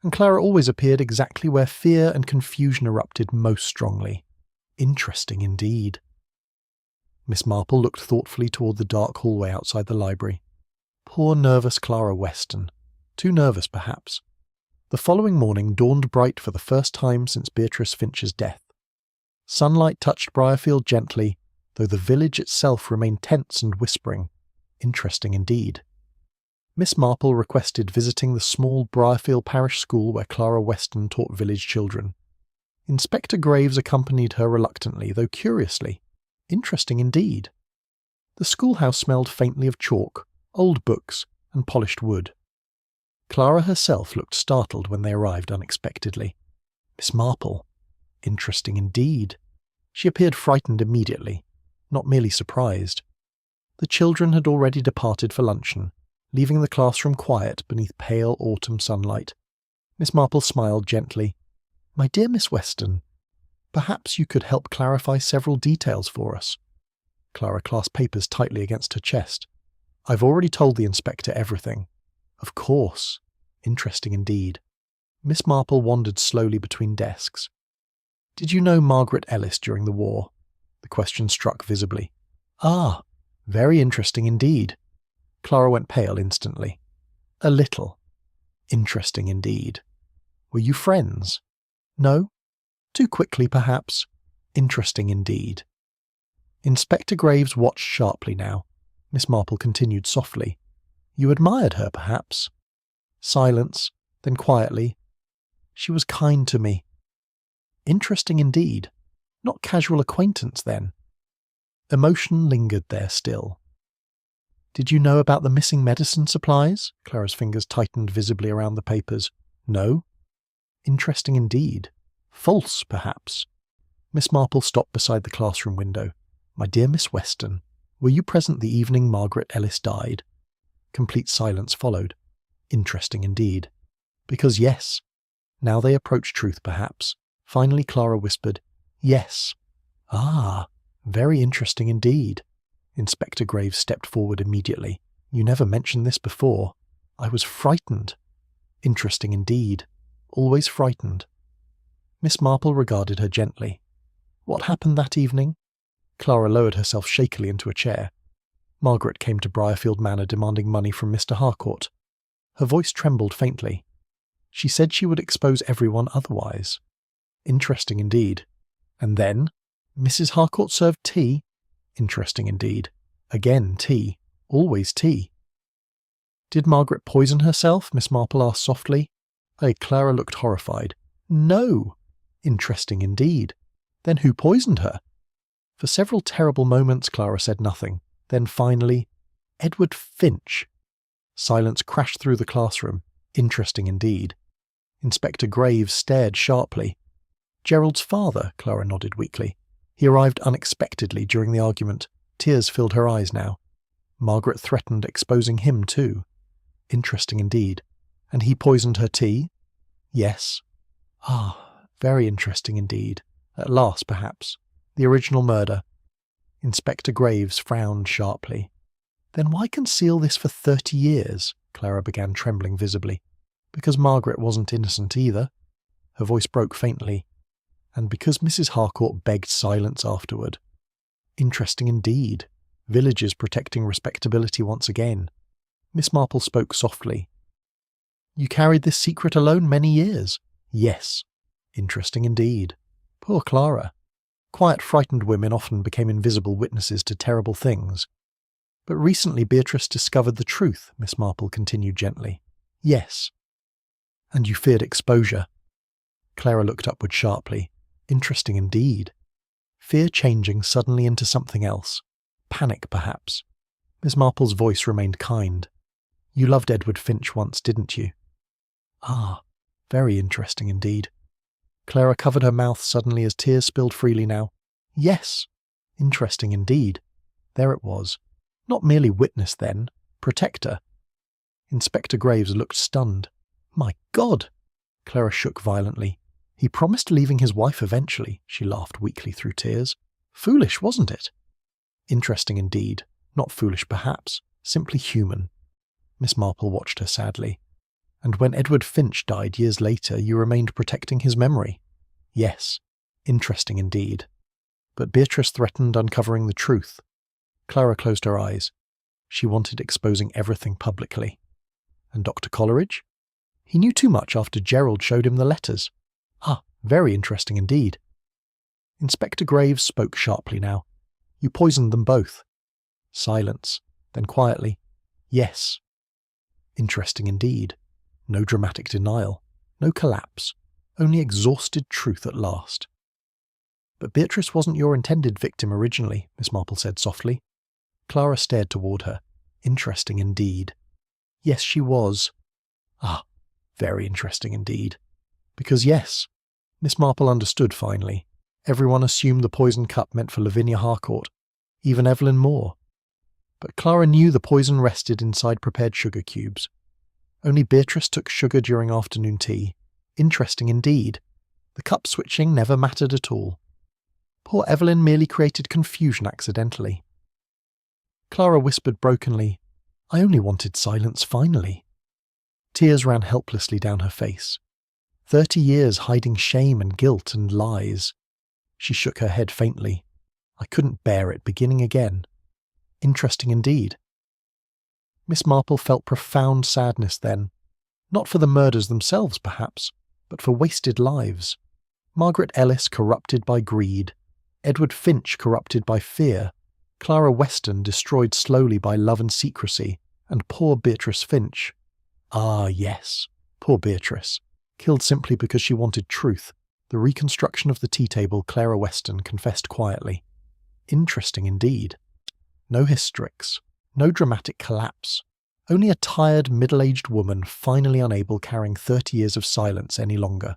And Clara always appeared exactly where fear and confusion erupted most strongly. Interesting indeed. Miss Marple looked thoughtfully toward the dark hallway outside the library. Poor nervous Clara Weston. Too nervous, perhaps. The following morning dawned bright for the first time since Beatrice Finch's death. Sunlight touched Briarfield gently, though the village itself remained tense and whispering. Interesting indeed. Miss Marple requested visiting the small Briarfield parish school where Clara Weston taught village children. Inspector Graves accompanied her reluctantly, though curiously. Interesting indeed. The schoolhouse smelled faintly of chalk, old books, and polished wood. Clara herself looked startled when they arrived unexpectedly. Miss Marple. Interesting indeed. She appeared frightened immediately, not merely surprised. The children had already departed for luncheon, leaving the classroom quiet beneath pale autumn sunlight. Miss Marple smiled gently. "My dear Miss Weston, perhaps you could help clarify several details for us." Clara clasped papers tightly against her chest. "I've already told the inspector everything." "Of course. Interesting indeed." Miss Marple wandered slowly between desks. "Did you know Margaret Ellis during the war?" The question struck visibly. "Ah, very interesting indeed." Clara went pale instantly. "A little. Interesting indeed." "Were you friends?" "No. Too quickly, perhaps. Interesting indeed." Inspector Graves watched sharply now. Miss Marple continued softly. "You admired her, perhaps?" Silence, then quietly. "She was kind to me." Interesting indeed. Not casual acquaintance, then. Emotion lingered there still. "Did you know about the missing medicine supplies?" Clara's fingers tightened visibly around the papers. "No." Interesting indeed. False, perhaps. Miss Marple stopped beside the classroom window. "My dear Miss Weston, were you present the evening Margaret Ellis died?" Complete silence followed. Interesting indeed. "Because yes." Now they approached truth, perhaps. Finally Clara whispered, "Yes." "Ah, very interesting indeed." Inspector Graves stepped forward immediately. "You never mentioned this before. I was frightened." "Interesting indeed. Always frightened." Miss Marple regarded her gently. "What happened that evening?" Clara lowered herself shakily into a chair. Margaret came to Briarfield Manor demanding money from Mr. Harcourt. Her voice trembled faintly. She said she would expose everyone otherwise. Interesting indeed. And then? Mrs. Harcourt served tea. Interesting indeed. Again tea. Always tea. "Did Margaret poison herself?" Miss Marple asked softly. Clara looked horrified. "No." Interesting indeed. "Then who poisoned her?" For several terrible moments Clara said nothing. Then finally, "Edward Finch." Silence crashed through the classroom. Interesting indeed. Inspector Graves stared sharply. "Gerald's father," Clara nodded weakly. "He arrived unexpectedly during the argument. Tears filled her eyes now. Margaret threatened exposing him too. Interesting indeed. And he poisoned her tea?" "Yes." "Ah, very interesting indeed. At last, perhaps. The original murder." Inspector Graves frowned sharply. "Then why conceal this for 30 years?" Clara began, trembling visibly. "Because Margaret wasn't innocent either." Her voice broke faintly. "And because Mrs. Harcourt begged silence afterward." Interesting indeed. Villagers protecting respectability once again. Miss Marple spoke softly. "You carried this secret alone many years?" "Yes." Interesting indeed. Poor Clara. Quiet, frightened women often became invisible witnesses to terrible things. "But recently Beatrice discovered the truth," Miss Marple continued gently. "Yes." "And you feared exposure." Clara looked upward sharply. Interesting indeed. Fear changing suddenly into something else. Panic, perhaps. Miss Marple's voice remained kind. "You loved Edward Finch once, didn't you?" "Ah, very interesting indeed." Clara covered her mouth suddenly as tears spilled freely now. Yes. Interesting indeed. There it was. Not merely witness then, protector. Inspector Graves looked stunned. My God! Clara shook violently. He promised leaving his wife eventually, she laughed weakly through tears. Foolish, wasn't it? Interesting indeed. Not foolish perhaps, simply human. Miss Marple watched her sadly. And when Edward Finch died years later, you remained protecting his memory. Yes. Interesting indeed. But Beatrice threatened uncovering the truth. Clara closed her eyes. She wanted exposing everything publicly. And Dr. Coleridge? He knew too much after Gerald showed him the letters. Ah, very interesting indeed. Inspector Graves spoke sharply now. You poisoned them both. Silence. Then quietly. Yes. Interesting indeed. No dramatic denial. No collapse. Only exhausted truth at last. But Beatrice wasn't your intended victim originally, Miss Marple said softly. Clara stared toward her. Interesting indeed. Yes, she was. Ah, very interesting indeed. Because yes, Miss Marple understood finally. Everyone assumed the poison cup meant for Lavinia Harcourt, even Evelyn Moore. But Clara knew the poison rested inside prepared sugar cubes. Only Beatrice took sugar during afternoon tea. Interesting indeed. The cup switching never mattered at all. Poor Evelyn merely created confusion accidentally. Clara whispered brokenly, I only wanted silence finally. Tears ran helplessly down her face. 30 years hiding shame and guilt and lies. She shook her head faintly. I couldn't bear it beginning again. Interesting indeed. Miss Marple felt profound sadness then. Not for the murders themselves, perhaps, but for wasted lives. Margaret Ellis corrupted by greed. Edward Finch corrupted by fear. Clara Weston destroyed slowly by love and secrecy. And poor Beatrice Finch. Ah, yes, poor Beatrice. Killed simply because she wanted truth. The reconstruction of the tea table, Clara Weston confessed quietly. Interesting indeed. No hysterics. No dramatic collapse. Only a tired, middle-aged woman finally unable carrying 30 years of silence any longer.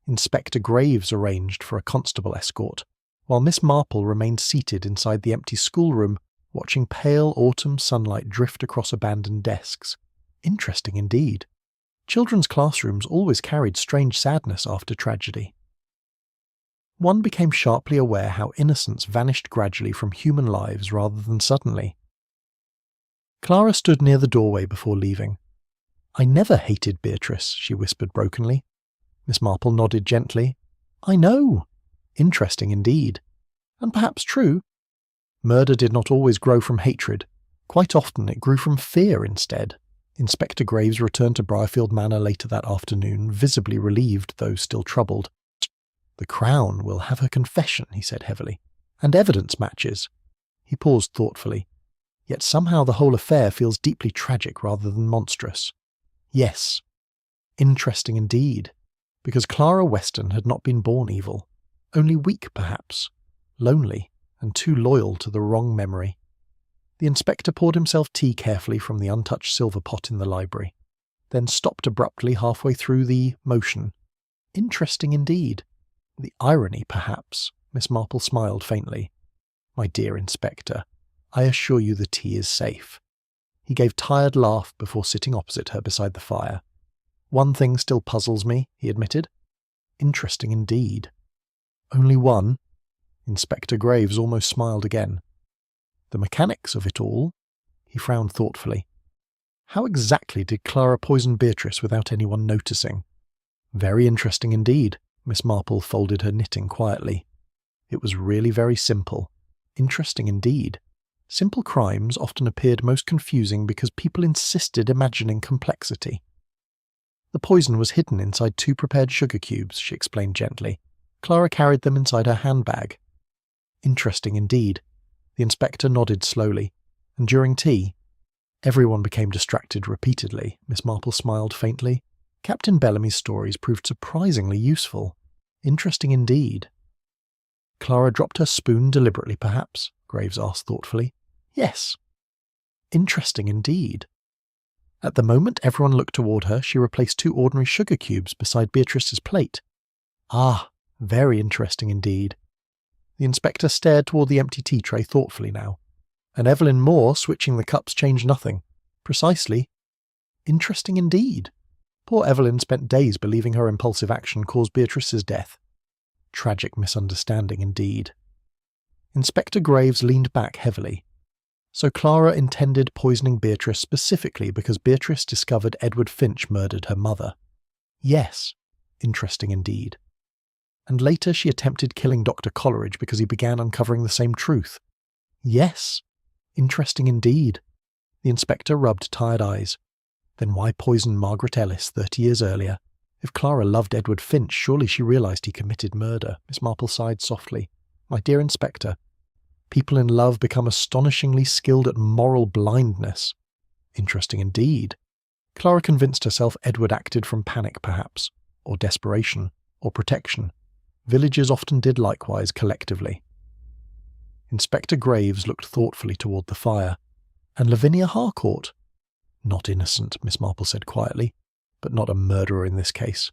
Inspector Graves arranged for a constable escort, while Miss Marple remained seated inside the empty schoolroom, watching pale autumn sunlight drift across abandoned desks. Interesting indeed. Children's classrooms always carried strange sadness after tragedy. One became sharply aware how innocence vanished gradually from human lives rather than suddenly. Clara stood near the doorway before leaving. I never hated Beatrice, she whispered brokenly. Miss Marple nodded gently. I know. Interesting indeed. And perhaps true. Murder did not always grow from hatred. Quite often it grew from fear instead. Inspector Graves returned to Briarfield Manor later that afternoon, visibly relieved though still troubled. The Crown will have her confession, he said heavily. And evidence matches. He paused thoughtfully. Yet somehow the whole affair feels deeply tragic rather than monstrous. Yes. Interesting indeed. Because Clara Weston had not been born evil. Only weak, perhaps. Lonely. And too loyal to the wrong memory. The inspector poured himself tea carefully from the untouched silver pot in the library, then stopped abruptly halfway through the motion. Interesting indeed. The irony, perhaps. Miss Marple smiled faintly. My dear inspector, I assure you the tea is safe. He gave a tired laugh before sitting opposite her beside the fire. One thing still puzzles me, he admitted. Interesting indeed. Only one? Inspector Graves almost smiled again. The mechanics of it all? He frowned thoughtfully. How exactly did Clara poison Beatrice without anyone noticing? Very interesting indeed. Miss Marple folded her knitting quietly. It was really very simple. Interesting indeed. Simple crimes often appeared most confusing because people insisted imagining complexity. The poison was hidden inside 2 prepared sugar cubes, she explained gently. Clara carried them inside her handbag. Interesting indeed. The inspector nodded slowly, and during tea, everyone became distracted repeatedly. Miss Marple smiled faintly. Captain Bellamy's stories proved surprisingly useful. Interesting indeed. Clara dropped her spoon deliberately, perhaps, Graves asked thoughtfully. Yes. Interesting indeed. At the moment everyone looked toward her, she replaced 2 ordinary sugar cubes beside Beatrice's plate. Ah, Very interesting indeed. The inspector stared toward the empty tea tray thoughtfully now. And Evelyn Moore switching the cups changed nothing. Precisely. Interesting indeed. Poor Evelyn spent days believing her impulsive action caused Beatrice's death. Tragic misunderstanding indeed. Inspector Graves leaned back heavily. So Clara intended poisoning Beatrice specifically because Beatrice discovered Edward Finch murdered her mother. Yes. Interesting indeed. And later she attempted killing Dr. Coleridge because he began uncovering the same truth. Yes. Interesting indeed. The inspector rubbed tired eyes. Then why poison Margaret Ellis 30 years earlier? If Clara loved Edward Finch, surely she realised he committed murder. Miss Marple sighed softly. My dear inspector, people in love become astonishingly skilled at moral blindness. Interesting indeed. Clara convinced herself Edward acted from panic perhaps, or desperation, or protection. Villagers often did likewise collectively. Inspector Graves looked thoughtfully toward the fire. And Lavinia Harcourt? Not innocent, Miss Marple said quietly, but not a murderer in this case.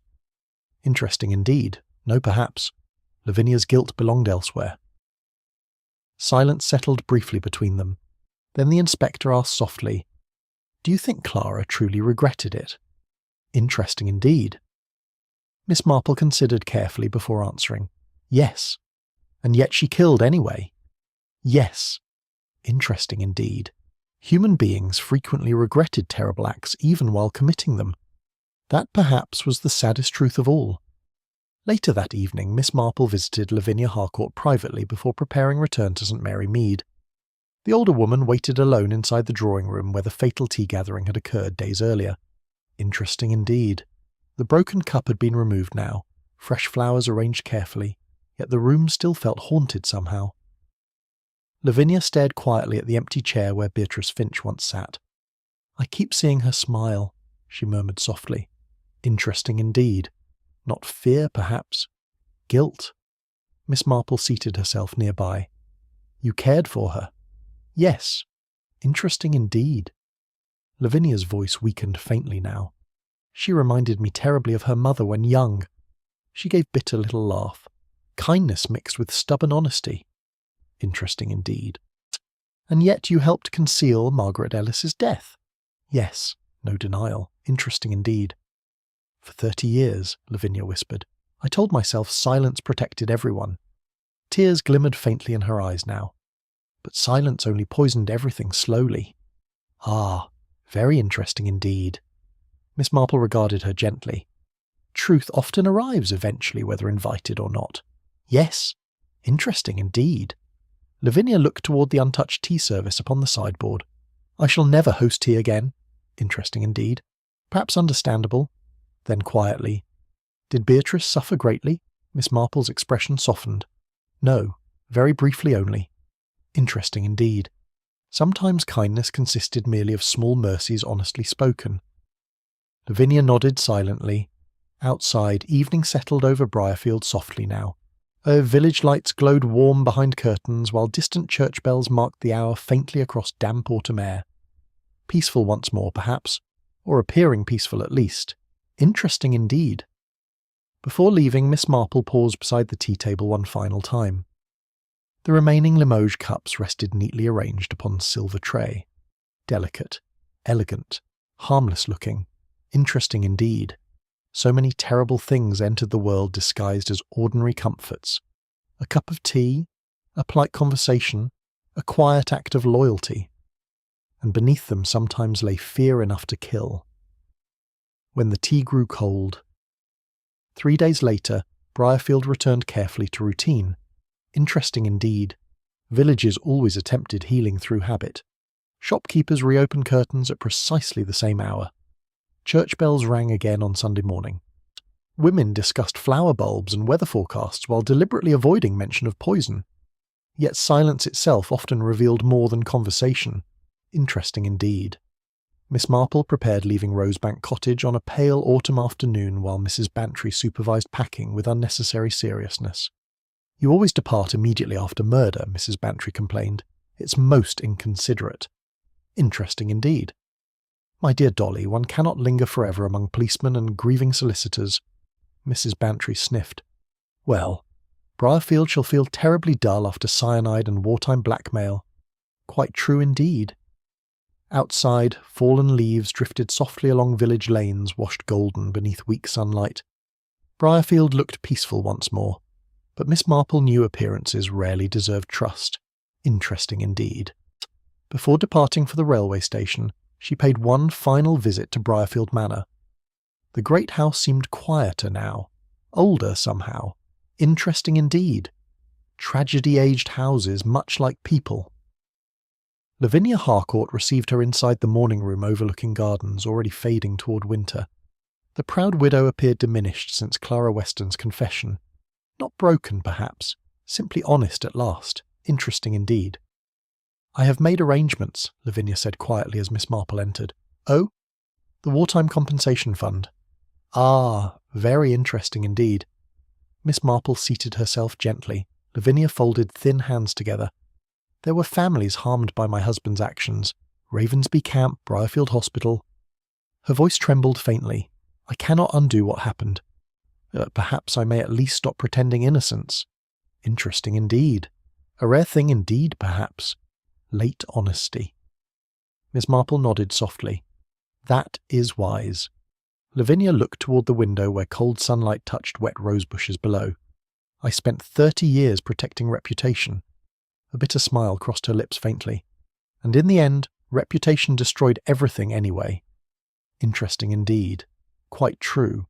Interesting indeed. No, perhaps. Lavinia's guilt belonged elsewhere. Silence settled briefly between them. Then the inspector asked softly, Do you think Clara truly regretted it? Interesting indeed. Miss Marple considered carefully before answering. Yes. And yet she killed anyway. Yes. Interesting indeed. Human beings frequently regretted terrible acts even while committing them. That perhaps was the saddest truth of all. Later that evening, Miss Marple visited Lavinia Harcourt privately before preparing return to St. Mary Mead. The older woman waited alone inside the drawing-room where the fatal tea-gathering had occurred days earlier. Interesting indeed. The broken cup had been removed now, fresh flowers arranged carefully, yet the room still felt haunted somehow. Lavinia stared quietly at the empty chair where Beatrice Finch once sat. I keep seeing her smile, she murmured softly. Interesting indeed. Not fear, perhaps. Guilt. Miss Marple seated herself nearby. You cared for her? Yes. Interesting indeed. Lavinia's voice weakened faintly now. She reminded me terribly of her mother when young. She gave bitter little laugh. Kindness mixed with stubborn honesty. Interesting indeed. And yet you helped conceal Margaret Ellis's death. Yes, no denial. Interesting indeed. For 30 years, Lavinia whispered, I told myself silence protected everyone. Tears glimmered faintly in her eyes now. But silence only poisoned everything slowly. Ah, very interesting indeed. Miss Marple regarded her gently. Truth often arrives eventually, whether invited or not. Yes, interesting indeed. Lavinia looked toward the untouched tea service upon the sideboard. I shall never host tea again. Interesting indeed. Perhaps understandable. Then quietly. Did Beatrice suffer greatly? Miss Marple's expression softened. No, very briefly only. Interesting indeed. Sometimes kindness consisted merely of small mercies honestly spoken. Lavinia nodded silently. Outside, evening settled over Briarfield softly now. Village lights glowed warm behind curtains, while distant church bells marked the hour faintly across damp autumn air. Peaceful once more, perhaps, or appearing peaceful at least. Interesting indeed. Before leaving, Miss Marple paused beside the tea-table one final time. The remaining Limoges cups rested neatly arranged upon silver tray. Delicate, elegant, harmless-looking. Interesting indeed. So many terrible things entered the world disguised as ordinary comforts. A cup of tea, a polite conversation, a quiet act of loyalty. And beneath them sometimes lay fear enough to kill. When the tea grew cold. 3 days later, Briarfield returned carefully to routine. Interesting indeed. Villages always attempted healing through habit. Shopkeepers reopened curtains at precisely the same hour. Church bells rang again on Sunday morning. Women discussed flower bulbs and weather forecasts while deliberately avoiding mention of poison. Yet silence itself often revealed more than conversation. Interesting indeed. Miss Marple prepared leaving Rosebank Cottage on a pale autumn afternoon while Mrs. Bantry supervised packing with unnecessary seriousness. You always depart immediately after murder, Mrs. Bantry complained. It's most inconsiderate. Interesting indeed. My dear Dolly, one cannot linger forever among policemen and grieving solicitors. Mrs. Bantry sniffed. Well, Briarfield shall feel terribly dull after cyanide and wartime blackmail. Quite true indeed. Outside, fallen leaves drifted softly along village lanes washed golden beneath weak sunlight. Briarfield looked peaceful once more, but Miss Marple knew appearances rarely deserved trust. Interesting indeed. Before departing for the railway station, she paid one final visit to Briarfield Manor. The great house seemed quieter now, older somehow. Interesting indeed. Tragedy-aged houses much like people. Lavinia Harcourt received her inside the morning room overlooking gardens already fading toward winter. The proud widow appeared diminished since Clara Weston's confession. Not broken, perhaps, simply honest at last. Interesting indeed. "I have made arrangements," Lavinia said quietly as Miss Marple entered. "Oh? The Wartime Compensation Fund. Ah, very interesting indeed." Miss Marple seated herself gently. Lavinia folded thin hands together. "There were families harmed by my husband's actions. Ravensby Camp, Briarfield Hospital." Her voice trembled faintly. "I cannot undo what happened. Perhaps I may at least stop pretending innocence." Interesting indeed. A rare thing indeed, perhaps. Late honesty. Miss Marple nodded softly. "That is wise." Lavinia looked toward the window where cold sunlight touched wet rose bushes below. "I spent 30 years protecting reputation." A bitter smile crossed her lips faintly. "And in the end, reputation destroyed everything anyway." Interesting indeed. Quite true.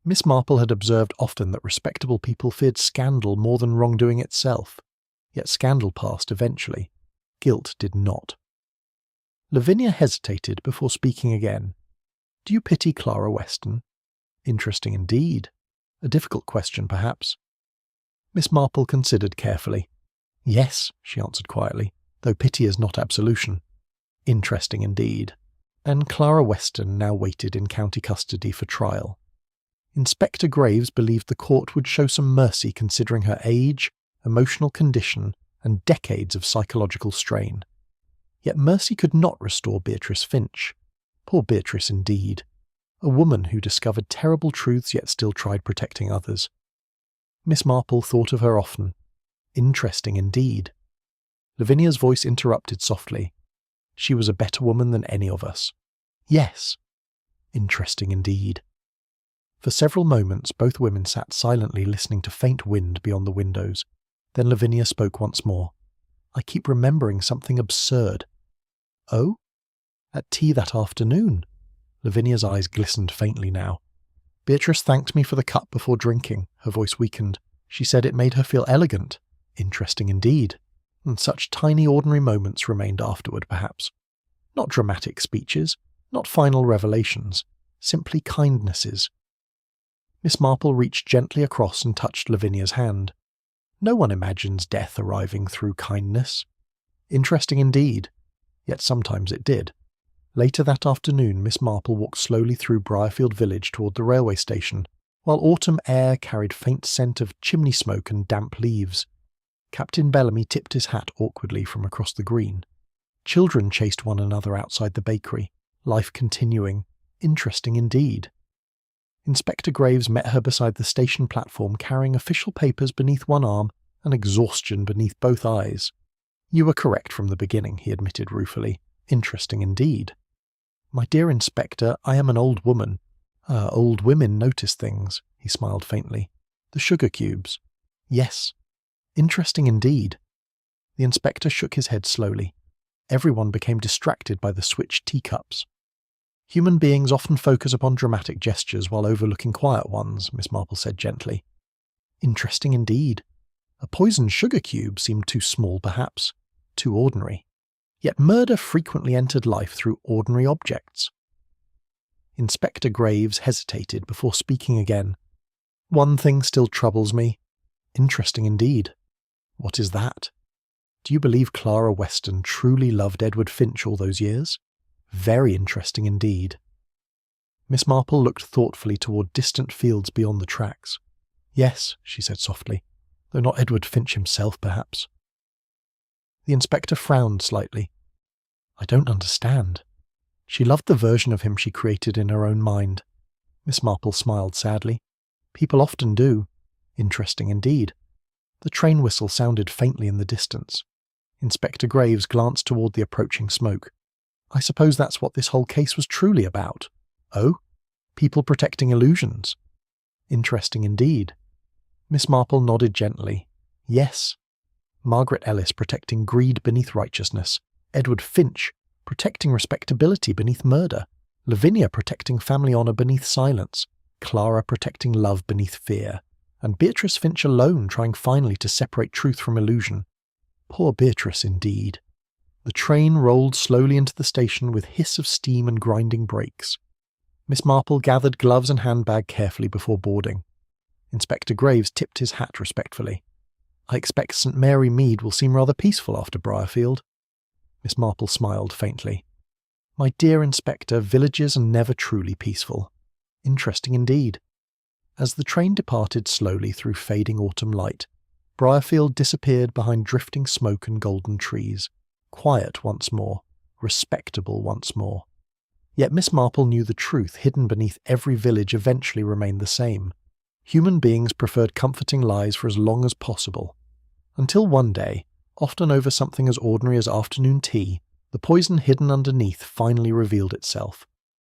Miss Marple had observed often that respectable people feared scandal more than wrongdoing itself. Yet scandal passed eventually. Guilt did not. Lavinia hesitated before speaking again. "Do you pity Clara Weston?" Interesting indeed. A difficult question, perhaps. Miss Marple considered carefully. "Yes," she answered quietly, "though pity is not absolution." Interesting indeed. And Clara Weston now waited in county custody for trial. Inspector Graves believed the court would show some mercy considering her age, emotional condition, and decades of psychological strain. Yet mercy could not restore Beatrice Finch. Poor Beatrice indeed. A woman who discovered terrible truths yet still tried protecting others. Miss Marple thought of her often. Interesting indeed. Lavinia's voice interrupted softly. "She was a better woman than any of us." "Yes." Interesting indeed. For several moments both women sat silently listening to faint wind beyond the windows. Then Lavinia spoke once more. "I keep remembering something absurd." "Oh?" "At tea that afternoon." Lavinia's eyes glistened faintly now. "Beatrice thanked me for the cup before drinking." Her voice weakened. "She said it made her feel elegant." Interesting indeed. And such tiny ordinary moments remained afterward, perhaps. Not dramatic speeches, not final revelations, simply kindnesses. Miss Marple reached gently across and touched Lavinia's hand. No one imagines death arriving through kindness. Interesting indeed. Yet sometimes it did. Later that afternoon, Miss Marple walked slowly through Briarfield village toward the railway station, while autumn air carried faint scent of chimney smoke and damp leaves. Captain Bellamy tipped his hat awkwardly from across the green. Children chased one another outside the bakery, life continuing. Interesting indeed. Inspector Graves met her beside the station platform carrying official papers beneath one arm and exhaustion beneath both eyes. "You were correct from the beginning," he admitted ruefully. "Interesting indeed." "My dear Inspector, I am an old woman." Old women notice things," he smiled faintly. "The sugar cubes." "Yes." "Interesting indeed." The inspector shook his head slowly. Everyone became distracted by the switched teacups. "Human beings often focus upon dramatic gestures while overlooking quiet ones," Miss Marple said gently. "Interesting indeed. A poisoned sugar cube seemed too small, perhaps, too ordinary. Yet murder frequently entered life through ordinary objects." Inspector Graves hesitated before speaking again. "One thing still troubles me." "Interesting indeed." "What is that?" "Do you believe Clara Weston truly loved Edward Finch all those years?" "Very interesting indeed." Miss Marple looked thoughtfully toward distant fields beyond the tracks. "Yes," she said softly, "though not Edward Finch himself, perhaps." The inspector frowned slightly. "I don't understand." "She loved the version of him she created in her own mind." Miss Marple smiled sadly. "People often do. Interesting indeed. The train whistle sounded faintly in the distance. Inspector Graves glanced toward the approaching smoke. I suppose that's what this whole case was truly about. Oh? People protecting illusions. Interesting indeed. Miss Marple nodded gently. Yes. Margaret Ellis protecting greed beneath righteousness. Edward Finch protecting respectability beneath murder. Lavinia protecting family honour beneath silence. Clara protecting love beneath fear. And Beatrice Finch alone trying finally to separate truth from illusion. Poor Beatrice indeed. The train rolled slowly into the station with hiss of steam and grinding brakes. Miss Marple gathered gloves and handbag carefully before boarding. Inspector Graves tipped his hat respectfully. I expect St. Mary Mead will seem rather peaceful after Briarfield. Miss Marple smiled faintly. My dear Inspector, villages are never truly peaceful. Interesting indeed. As the train departed slowly through fading autumn light, Briarfield disappeared behind drifting smoke and golden trees. Quiet once more, respectable once more. Yet Miss Marple knew the truth hidden beneath every village eventually remained the same. Human beings preferred comforting lies for as long as possible. Until one day, often over something as ordinary as afternoon tea, the poison hidden underneath finally revealed itself.